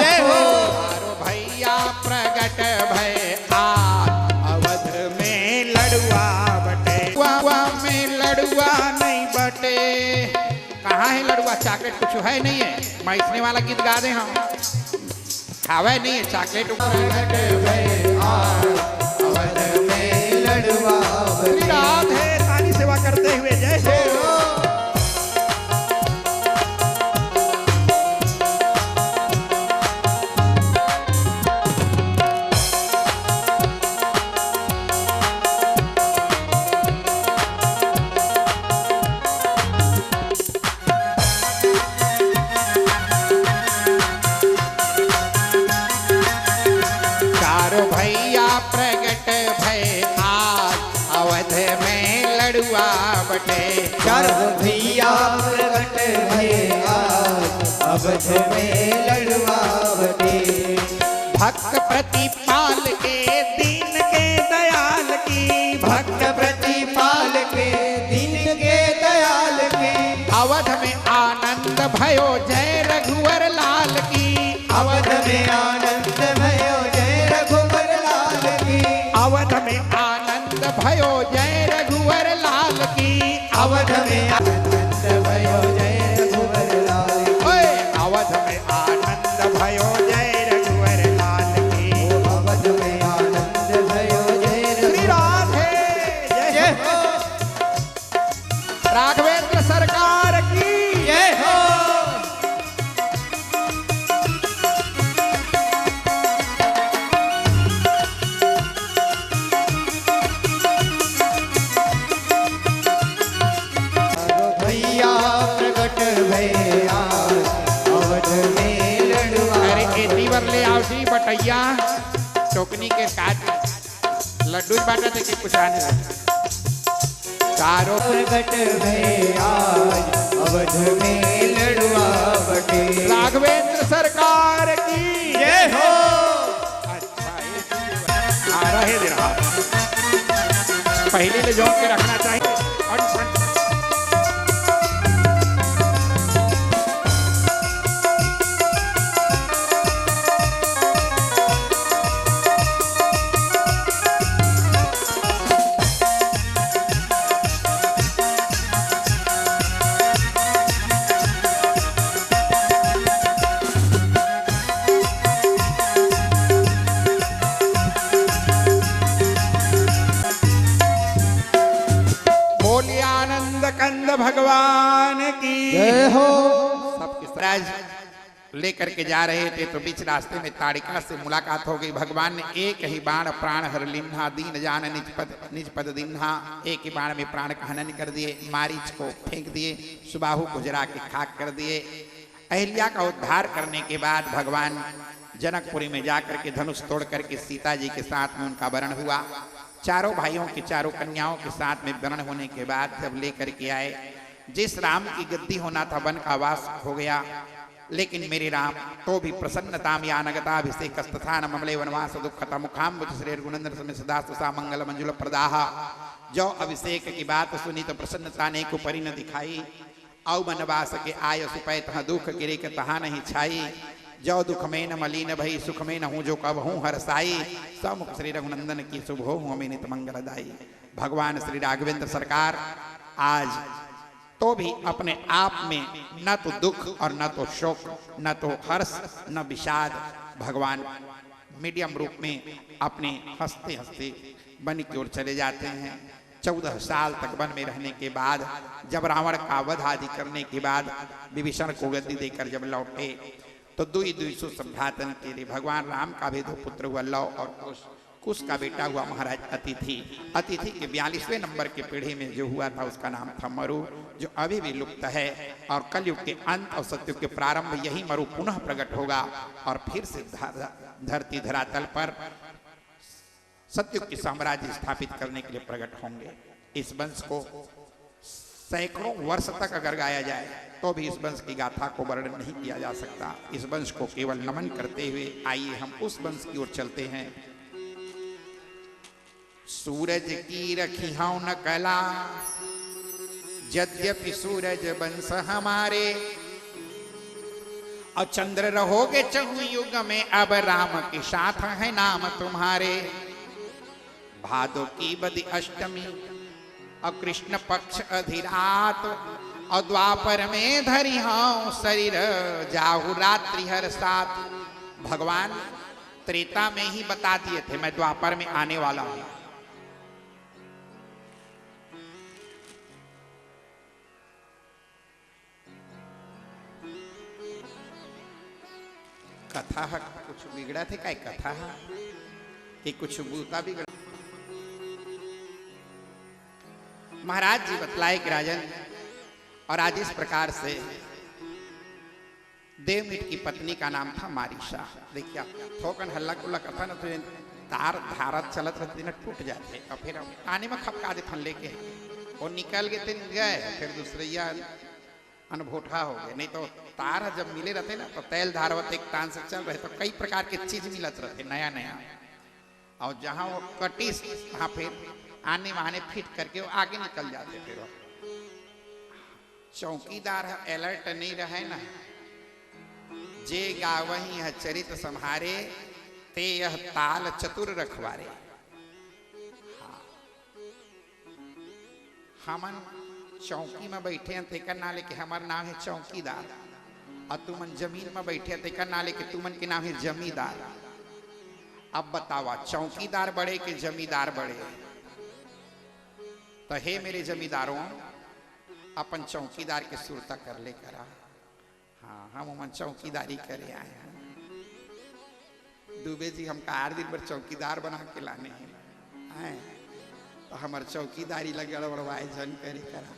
चारों भैया प्रगट भय आज, अवध में लड़ुआ बटे। वाह में लड़ुआ नहीं बटे। कहाँ है लड़ुआ? चॉकलेट कुछ है नहीं है? मैसने वाला गीत गा दे हम। खावे नहीं है चॉकलेट। प्रकट भय आज, अवध में लड़ुआ बटे। राधे ताली सेवा करते हुए जय हो। चारों भैया प्रगट भय आज, अवध में लड़ुआ बटे। चारों भैया प्रकट भय आज, अवध में लड़ुआ बटे। भक्त प्रतिपाल के दीन के दयाल की, भक्त प्रतिपाल के दीन के दयाल के। अवध में आनंद भयो जय रघुवर लाल की। अवध में आनंद भयो जय रघुवर लाल की। अवध में आनंद भयो जय रघुवर लाल की। अवध में आनंद भयो जय रघुवर लाल की। ओए अवध में आनंद भयो जय रघुवर लाल की। अवध में आनंद भयो जय श्री राधे जय हो। राघवेंद्र सरकार की जय हो। भैया प्रकट भय आज, अवध में लड़ुआ। अरे एती बर ले आओ जी बटैया टोकनी के काट लड्डू बाटा थे कि कुछ आने लगा। चारों प्रकट भय आज, अवध में लड़ुआ बटे। राघवेंद्र सरकार की जय हो। अच्छा आ रहे दे रहा पहले ले जोड़ के रखना चाहिए। बोलिए आनंद कंद भगवान की जय हो। सबके राज लेकर के जा रहे थे तो बीच रास्ते में ताड़िका से मुलाकात हो गई। भगवान ने एक ही बाण प्राण हर लिन्हा, दीन जान निज पद दिन्हा। एक ही बाण में प्राण का हनन कर दिए, मारीच को फेंक दिए, सुबाहु को जरा के खाक कर दिए। अहिल्या का उद्धार करने के बाद भगवान जनकपुरी में जाकर के धनुष तोड़ करके सीता जी के साथ में उनका वरण हुआ। चारों भाइयों की चारों कन्याओं के साथ में वरण होने के बाद जब लेकर के आए जिस राम की गद्दी होना था वन का वास हो गया, लेकिन मेरे राम तो भी प्रसन्नता यानगता अभिषेक स्थान ममले वनवास दुखता मुखाम बुद्ध श्रेर गुणंदर समय सदा सुसा मंगल मंजुल प्रदाह। जो अभिषेक की बात सुनी तो प्रसन्नता ने को परि न दिखाई, औ वनवास के आय सुपै तह दुख गिरे के तहा नहीं छाई। जो दुख में न मलिन भई सुख में न हूँ जो कब हूँ हरसाई, समुख श्री रघुनंदन की शुभ हो हमें नित मंगलदायी। भगवान श्री राघवेंद्र सरकार आज तो भी अपने आप में न तो दुख और न तो शोक, न तो हर्ष न विषाद, भगवान मीडियम रूप में अपने हंसते हंसते वन की ओर चले जाते हैं। 14 साल तक वन में रहने के बाद जब रावण का वध आदि करने के बाद विभीषण को गद्दी देकर जब लौटे तो दुई सु संभ्रातन के लिए भगवान राम का भी 2 पुत्र हुआ, लव और कुश का बेटा हुआ महाराज अतिथि। अतिथि के 42वें नंबर के पीढ़ी में जो हुआ था उसका नाम था मरु, जो अभी भी लुप्त है। और कलयुग के अंत और सतयुग के प्रारंभ यही मरु पुनः प्रकट होगा और फिर से धरती धरातल पर सतयुग की साम्राज्य स्थापित करने के लिए प्रकट होंगे। इस वंश को सैकड़ों वर्ष तक अगर गाया जाए तो भी इस वंश की गाथा को वर्णन नहीं किया जा सकता। इस वंश को केवल नमन करते हुए आइए हम उस वंश की ओर चलते हैं। सूरज की रखी हूं न कला, यद्यपि सूरज वंश हमारे, और चंद्र रहोगे चहु युग में, अब राम के साथ है नाम तुम्हारे। भादो की बदी अष्टमी और कृष्ण पक्ष अधिरात, और द्वापर में धरी हूं शरीर जाहु रात्रि हर साथ। भगवान त्रेता में ही बता दिए थे मैं द्वापर में आने वाला हूं। कथा कुछ बिगड़ा थे काय कथा कि कुछ बूता बिगड़ा। महाराज जी बतलाए कि राजन, और आज इस प्रकार से देवमिट की पत्नी का नाम था मारीशा। देखिए थोकन हल्ला गुल्ला करता ना तो तार धारत चलत रहती ना टूट जाते, और फिर आने में खपका दे थन लेके और निकल गए, फिर दूसरैया अनभोठा हो गए। नहीं तो तार जब मिले रहते ना तो तेल धारवत एक तान से चल रहे तो कई प्रकार के चीज मिलत रहते नया नया, और जहां वो कटी वहां फिर आने वहाने फिट करके वो आगे निकल जाते। फिर वो चौकीदार अलर्ट नहीं रहे ना, जे गावही है चरित संहारे, ते यह ताल चतुर रखवारे। हमन चौकी में बैठे हैं तेकर नाले के हमार नाम है चौकीदार, और तुमन जमीन में बैठे तेकर नाले के तुमन के नाम है जमींदार। अब बतावा चौकीदार बड़े के जमींदार बड़े? तो हे मेरे जमींदारों, अपन चौकीदार के सुरता कर ले करा। हाँ हम उमन चौकीदारी करे आए हैं। दुबे जी हमका 8 दिन पर चौकीदार बना के लाने हैं, तो हमार चौकीदारी लग गड़बड़वाए जन करे करा।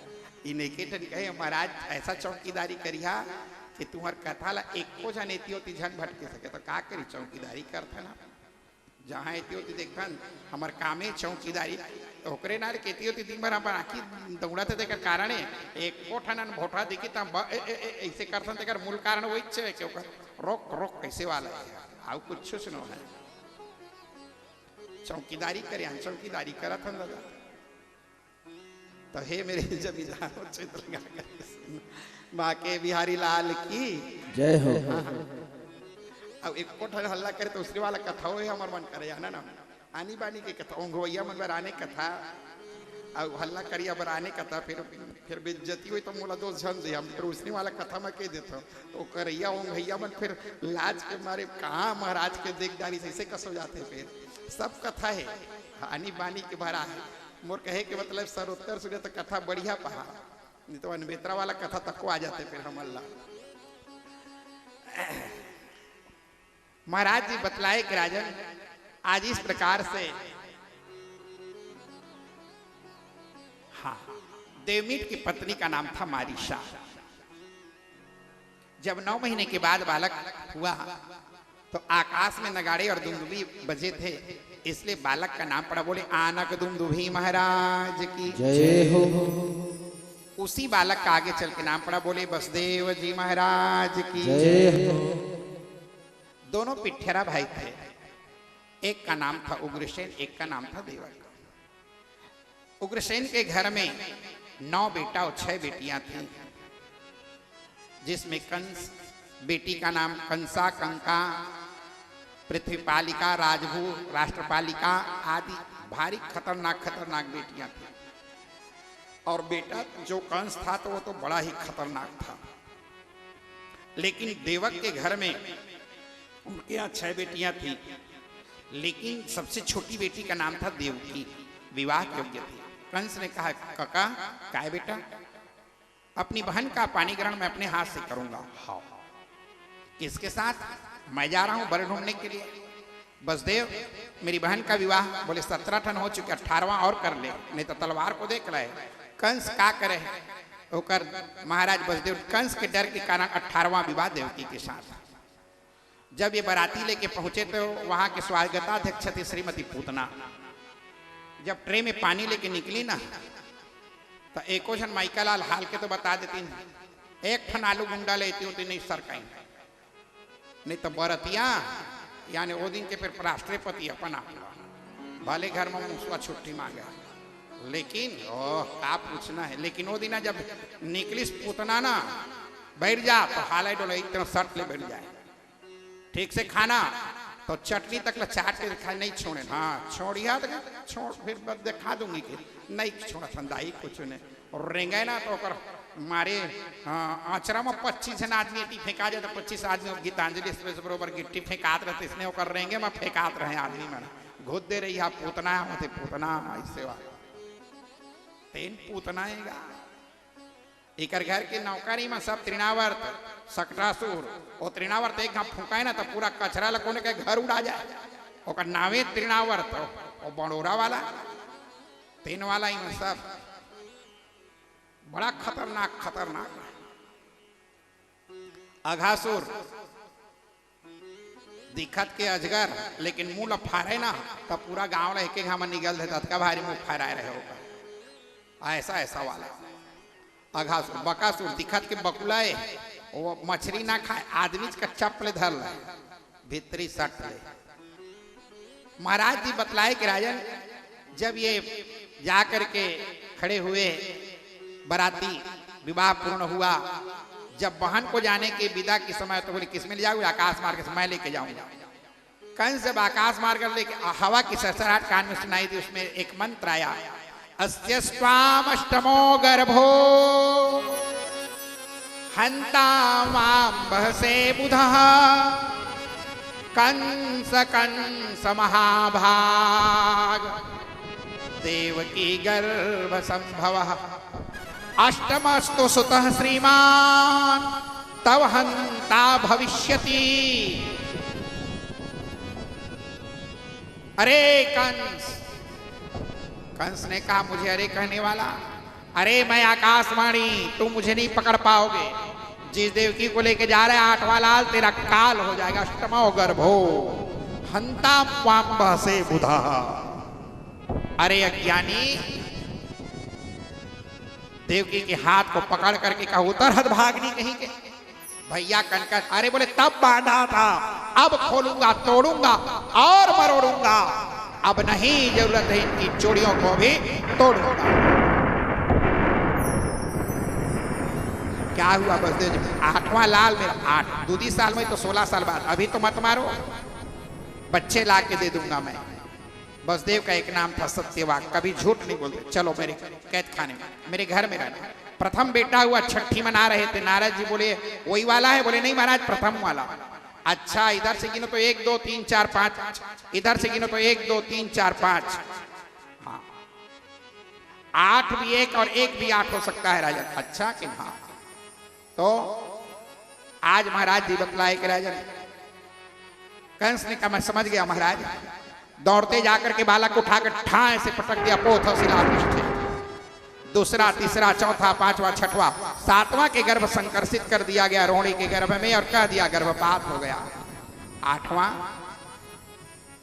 इनके कहे महाराज ऐसा चौकीदारी करिया कि तुम्हार कथा ला एको जन एती होती झन भटके सके, तो का करी चौकीदारी करते ना। जहाँ एती होती देखन हमार कामे चौकीदारी, ओकरे नाल केती होती दिन भर हम आखी दौड़ाते देकर कारण एक कोठनन भोठा देखी त ऐसे करथन देकर मूल कारण वही छे कि रोक रोक कैसे वाला है आउ कुछ न है। चौकीदारी करे चौकीदारी करत हन दादा। तो हे मेरे जमींदार चित्र माँ के बिहारी लाल की जय हो। अब एक कोठन हल्ला करे तो उसके वाला कथा हो हमार मन करे ना ना आनी बानी के कथा ओंघवैया मन बराने कथा और हल्ला करिया बराने कथा फिर बेइज्जती हुई तो मोला दोस्त झन दे हम फिर उसने वाला कथा में कह देता तो करैया ओंघैया मन फिर लाज के मारे कहाँ महाराज के देखदारी से कस हो जाते। फिर सब कथा है आनी बानी के भरा है। मोर कहे के मतलब सर उत्तर सुने तो कथा बढ़िया पहा, नहीं तो अनबेतरा वाला कथा तक को आ जाते फिर हम अल्लाह। महाराज जी बतलाए कि राजन आज इस प्रकार से हाँ देवमीट की पत्नी का नाम था मारीशा। जब 9 महीने के बाद बालक हुआ तो आकाश में नगाड़े और दुमदुभी बजे थे, इसलिए बालक का नाम पड़ा। बोले आनक दुमदुभी महाराज की जय हो। उसी बालक का आगे चल के नाम पड़ा। बोले वसुदेव जी महाराज की जय हो। दोनों पिठेरा भाई थे। एक का नाम था उग्रसेन, एक का नाम था देवक। उग्रसेन के घर में 9 बेटा और 6 बेटियां थीं, जिसमें कंस, बेटी का नाम कंसा, कंका, पृथ्वीपालिका, राजभू, राष्ट्रपालिका आदि भारी खतरनाक खतरनाक बेटियां थीं। और बेटा जो कंस था तो वो तो बड़ा ही खतरनाक था। लेकिन देवक के घर में उनके यहाँ 6 बेटियां थीं, लेकिन सबसे छोटी बेटी का नाम था देवकी, विवाह योग्य थी। कंस ने कहा काका काय बेटा, अपनी बहन का पानी ग्रहण मैं अपने हाथ से करूंगा। हाँ, किसके साथ? मैं जा रहा हूं वर ढूंढने के लिए। वसुदेव मेरी बहन का विवाह, बोले 17 टन हो चुके, 18वां और कर ले, नहीं तो तलवार को देख रहे। कंस का करे होकर महाराज वसुदेव कंस के डर के कारण 18वां विवाह देवकी के साथ। जब ये बाराती लेके पहुंचे तो वहां के स्वागताध्यक्ष थी श्रीमती पूतना। जब ट्रे में पानी लेके निकली ना, तो एको जन माइका लाल हाल के तो बता देती, एक ठन आलू गुंडा लेती होती नहीं सर कहीं, नहीं तो बरतिया यानी वो दिन के फिर राष्ट्रपति अपना भले घर में उसका छुट्टी मांगे। लेकिन ओह का पूछना है, लेकिन वो दिन जब निकली पूतना ना, बैठ जा तो हाल डोले इतना शर्ट ले बैठ जाए, ठीक से खाना तो चटनी तक चाट के दिखा नहीं छोड़े। हाँ छोड़िया तो छोड़, फिर दिखा दूंगी कि नहीं छोड़ा संदाई कुछ नहीं। और रेंगे ना तो मारे आचरा में 25 जन आदमी गिट्टी फेंका जाए तो 25 आदमी गीतांजलि एक्सप्रेस बरोबर गिट्टी फेंकात रहते, इसने ओकर रेंगे में फेंकात रहे आदमी में घुद दे रही है पूतना होते पूतना ऐसे तेन पूतनाएगा। एक घर के नौकरी में सब तृणावर्त सकटासुर और तृणावर्त एक घाप फूका ना तो पूरा कचरा लकोने के घर उड़ा जाए, और नावे तृणावर्त और बड़ोरा वाला 3 वाला ही में सब बड़ा खतरनाक खतरनाक। अघासुर दिखत के अजगर, लेकिन मुंह लफारे ना तो पूरा गांव ला एक घाम निगल देता का भारी मुंह फहराए रहे होगा, ऐसा ऐसा वाला। अघासुर बकासुर दिखत के बकुलाए, वो मछली ना खाए, आदमी का चप्पल धर ले भीतरी सट ले। महाराज जी बतलाए कि राजन जब ये जा करके खड़े हुए, बराती विवाह पूर्ण हुआ, जब बहन को जाने के विदा के समय तो बोले किसमें ले जाओगे? आकाश मार्ग से मैं लेके जाऊंगा। कंस जब आकाश मार्ग लेके हवा की सरसराहट कान में सुनाई दी, उसमें एक मंत्र आया, अस्त्य स्वामष्टमो गर्भो हंता मां बहसे बुधः कंस कंस महाभाग देवकी गर्भ संभवः अष्टमस्तु सुतः श्रीमान तव हंता भविष्यति। अरे कंस, कंस ने कहा मुझे अरे कहने वाला, अरे मैं आकाशवाणी, तुम मुझे नहीं पकड़ पाओगे। जिस देवकी को लेके जा रहे 8वां लाल तेरा काल हो जाएगा। अष्टमो गर्भो हंता पाम्ब से बुधा। अरे अज्ञानी, देवकी के हाथ को पकड़ करके कहा उतर हद भागनी कहीं के भैया कनका। अरे बोले तब बांधा था, अब खोलूंगा, तोड़ूंगा और मरोड़ूंगा, अब नहीं जरूरत है इनकी चूड़ियों को भी तोड़ूंगा। क्या हुआ बसदेव जी? 8वां लाल में 8 दूधी साल में तो 16 साल बाद, अभी तो मत मारो, बच्चे ला के दे दूंगा मैं। बसदेव का एक नाम था सत्यवाक, कभी झूठ नहीं बोलते। चलो मेरे कैद खाने में, मेरे घर में रहना। प्रथम बेटा हुआ, छठी मना रहे थे। नारद जी बोले वही वाला है? बोले नहीं महाराज प्रथम वाला। अच्छा इधर से गिनो तो 1 2 3 4 5, इधर से गिनो तो 1 2 3 4 5। हाँ 8 भी 1 और 1 भी 8 हो सकता है राजन। अच्छा कि हाँ, तो आज महाराज जी बतलाए कि राजन, कंस ने कहा मैं समझ गया महाराज। दौड़ते जाकर के बालक उठाकर ठाए से पटक दिया, पोथ शिला पृष्ठे। दूसरा, तीसरा, चौथा, 5वां, 6वां, 7वां के गर्भ संकर्षित कर दिया गया रोहिणी के गर्भ में और कह दिया गर्भपात हो गया। 8वां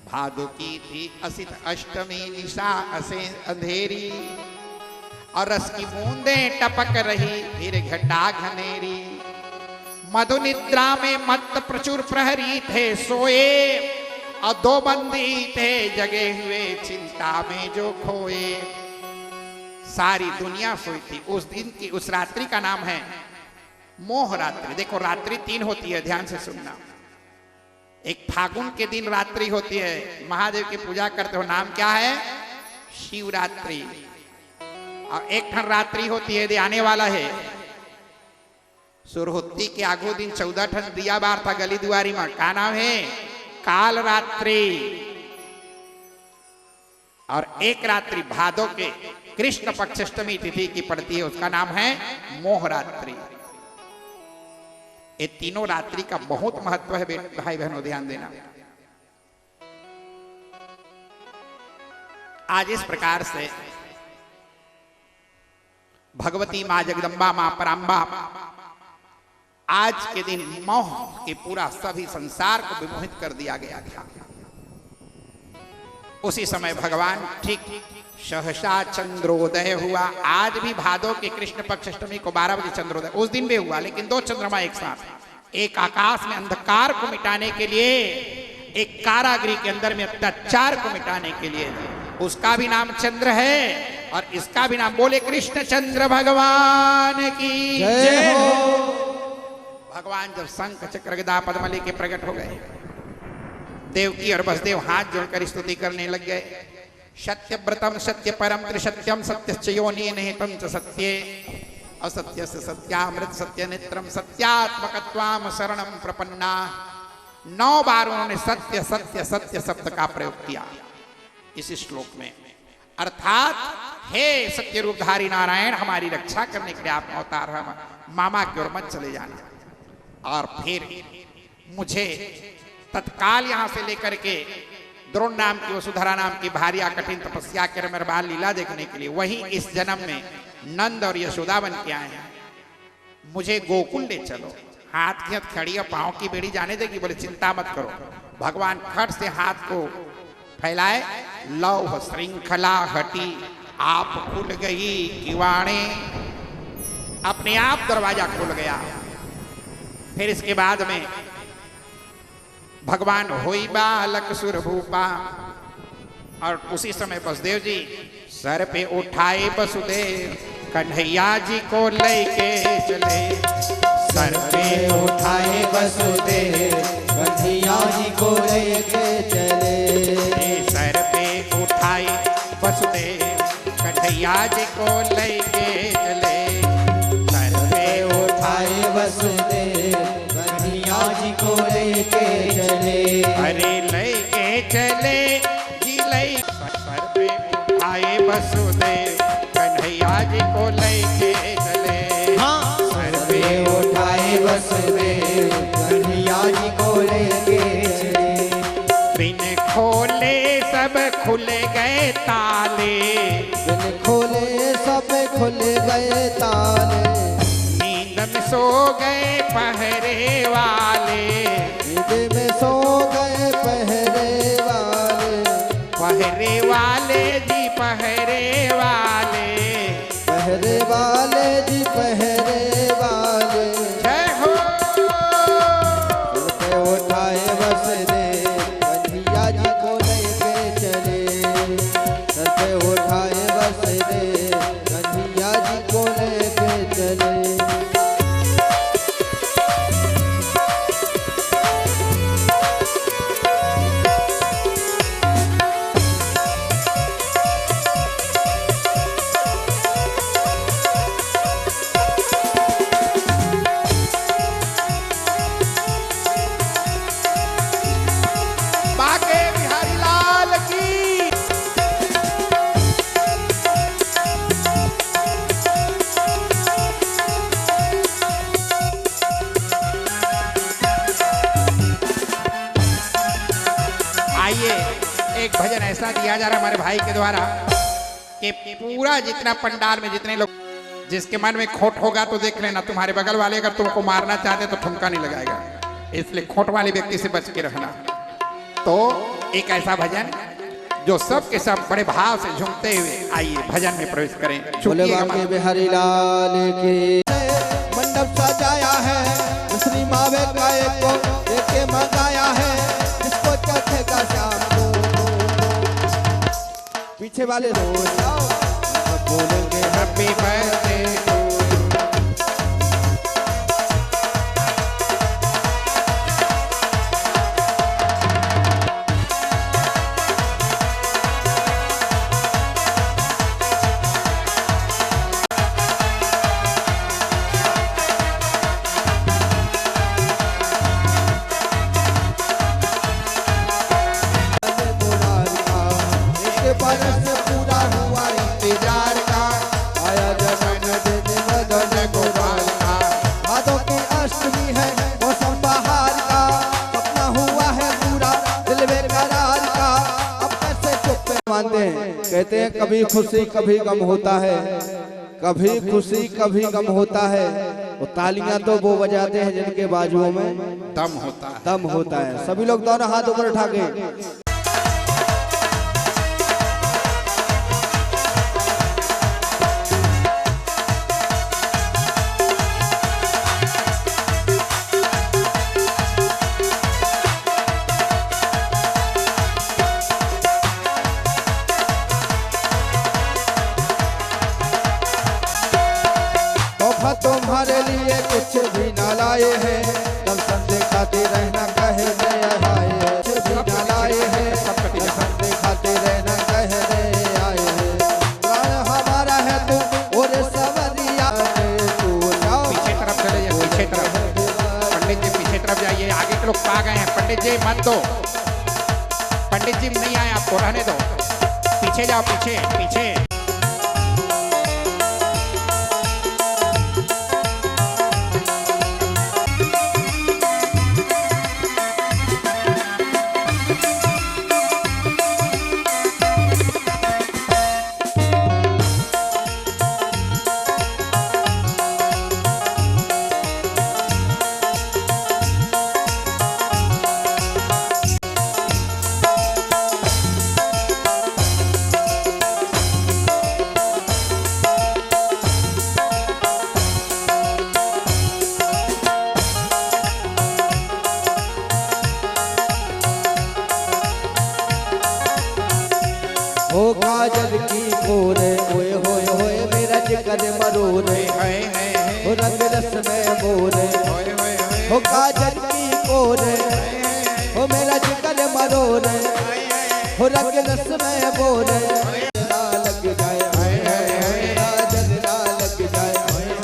भादु की थी असित अष्टमी, निशा असे अंधेरी, और रस की बूंदें टपक रही, फिर घटा घनेरी। मधु निद्रा में मत प्रचुर प्रहरी थे सोए, और दो बंदी थे जगे हुए चिंता में जो खोए। सारी दुनिया सोई थी। उस दिन की, उस रात्रि का नाम है मोह रात्रि। देखो रात्रि 3 होती है, ध्यान से सुनना। एक फागुन के दिन रात्रि होती है, महादेव की पूजा करते हो, नाम क्या है? शिवरात्रि। और एक ठन रात्रि होती है, आने वाला है सुरहुत्ती के आगो दिन 14 ठन दिया बार था गली दुआरी में, का नाम है? काल रात्रि। और एक रात्रि भादो के कृष्ण पक्ष अष्टमी तिथि की पड़ती है, उसका नाम है मोह रात्रि। ये तीनों रात्रि का बहुत महत्व है भाई बहनों, ध्यान देना। आज इस प्रकार से भगवती मां जगदम्बा, मां पराम्बा आज के दिन मोह के पूरा सभी संसार को विमोहित कर दिया गया था। उसी समय भगवान ठीक सहसा चंद्रोदय हुआ। आज भी भादो के कृष्ण पक्ष अष्टमी को 12 बजे चंद्रोदय, उस दिन भी हुआ, लेकिन 2 चंद्रमा एक साथ। एक आकाश में अंधकार को मिटाने के लिए, एक कारागृह के अंदर में अत्याचार को मिटाने के लिए, उसका भी नाम चंद्र है और इसका भी नाम, बोले कृष्ण चंद्र भगवान की जय हो। भगवान जब शंख चक्र गदा पद्म लेके प्रकट हो गए, देवकी और वसुदेव हाथ जोड़कर स्तुति करने लग गए। सत्यव्रतम सत्य परम त्रिसत्यम सत्यश्च योनि निहितं च सत्ये, असत्यस्य सत्यामृत सत्य नेत्रम सत्यात्मकत्वाम शरणम प्रपन्ना। 9 बार उन्होंने सत्य सत्य सत्य शब्द का प्रयोग किया इस श्लोक में। अर्थात हे सत्य रूपधारी नारायण, हमारी रक्षा करने के लिए आप अवतार है, मामा की ओर मत चले जाना। और फिर मुझे तत्काल यहां से लेकर के द्रोण नाम की, वसुधरा नाम की भार्या कठिन तपस्या कर मेरे बाल लीला देखने के लिए वहीं इस जन्म में नंद और यशोदा बन के आए हैं। मुझे गोकुल ले चलो। हाथ की हथ खड़ी और पांव की बेड़ी जाने देगी? बोले चिंता मत करो। भगवान खट से हाथ को फैलाए, लौह श्रृंखला हटी, आप खुल गई किवाणे, अपने आप दरवाजा खुल गया। फिर इसके बाद में भगवान होई बालक सुरभूपा, और उसी समय वसुदेव जी सर पे उठाए वसुदेव, कन्हैया जी को लेके चले। सर पे उठाए वसुदेव, कन्हैया जी को लेके चले। सर पे उठाए वसुदेव, कन्हैया जी को लेके चले। सर पे उठाए वसुदेव, कन्हैया जी को लेके चले। अरे लेके चले जी, ले सर पे उठाए वसुदेव, कन्हैया जी को लेके चले। हाँ, सर पे उठाए वसुदेव, कन्हैया जी को लेके चले। बिन खोले सब खुल गए ताले, बिन खोले सब खुल गए ताले। नींद में सो गए पहरे वाले, नींद में सो गए पहरे वाले। पहरे वाले जी पहरे वाले, पहरे वाले जी पहरे वाले। जय हो। सर पे उठाए वसुदेव, कन्हैया जी को लेके चले। सर पे उठाए वसुदेव, कन्हैया जी को लेके चले। बाके बिहारी लाल की। आइए एक भजन ऐसा दिया जा रहा है हमारे भाई के द्वारा कि पूरा जितना पंडाल में जितने लोग, जिसके मन में खोट होगा तो देख लेना, तुम्हारे बगल वाले अगर तुमको मारना चाहते तो ठुमका नहीं लगाएगा, इसलिए खोट वाले व्यक्ति से बच के रहना। तो एक ऐसा भजन जो सब के सब बड़े भाव से झूमते हुए आइए भजन में प्रवेश करें। बोले झुकिएगा बांके माँ। बिहारी लाल की मंडप सजाया है श्री मावे गाय को लेके मंगाया है जिसको चखेगा शाम को। पीछे वाले रोज जाओ सब बोलेंगे हैप्पी बर्थडे टू बरस पूरा हुआ इंतजार का आया जन्मदिन मदन गोपाल का। भादों की अष्टमी है मौसम बहार का सपना हुआ है पूरा दिल बेकरार का। अब कैसे चुप मानते हैं कहते हैं कभी खुशी कभी गम होता है, कभी खुशी कभी गम होता है। वो तालियां तो वो बजाते हैं जिनके बाजुओं में दम होता है। दम होता है। सभी लोग दोनों हाथ ऊपर उठा के तुम्हारे लिए कुछ भी न लाए हैं दर्शन दिखाते रहना कहे दया आए हैं। कुछ भी न लाए हैं दर्शन दिखाते रहना कहे दया आए हैं। प्राण हमारा है तू और सवरिया तू जाओ पीछे तरफ चले जाइए, पीछे तरफ। पंडित जी पीछे तरफ जाइए, आगे के लोग आ गए हैं। पंडित जी मत दो, पंडित जी नहीं आए, आपको रहने दो। पीछे जाओ, पीछे पीछे। हो काजल की कोरे ओए होए होए मेरा जिगर मरोरे हो रंग रस में मोरे हो काजल की कोरे हो मेरा जिगर मरोरे हो रंग रस में मोरे ना लग जाए मेरा जल ना लग जाए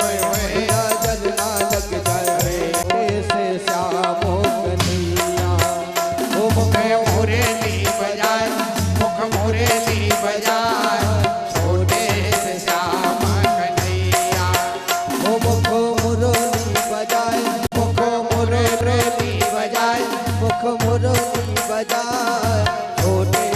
मेरा जल ना लग जाए ऐसे श्याम हो कन्हैया हो मुख मुरली बजाए, मुख मुरली बजाए, छोटे से श्याम कन्हैया। हो मुख मुरली बजाए मुख मुरली बजाए, मुख मुरली बजाए छोटे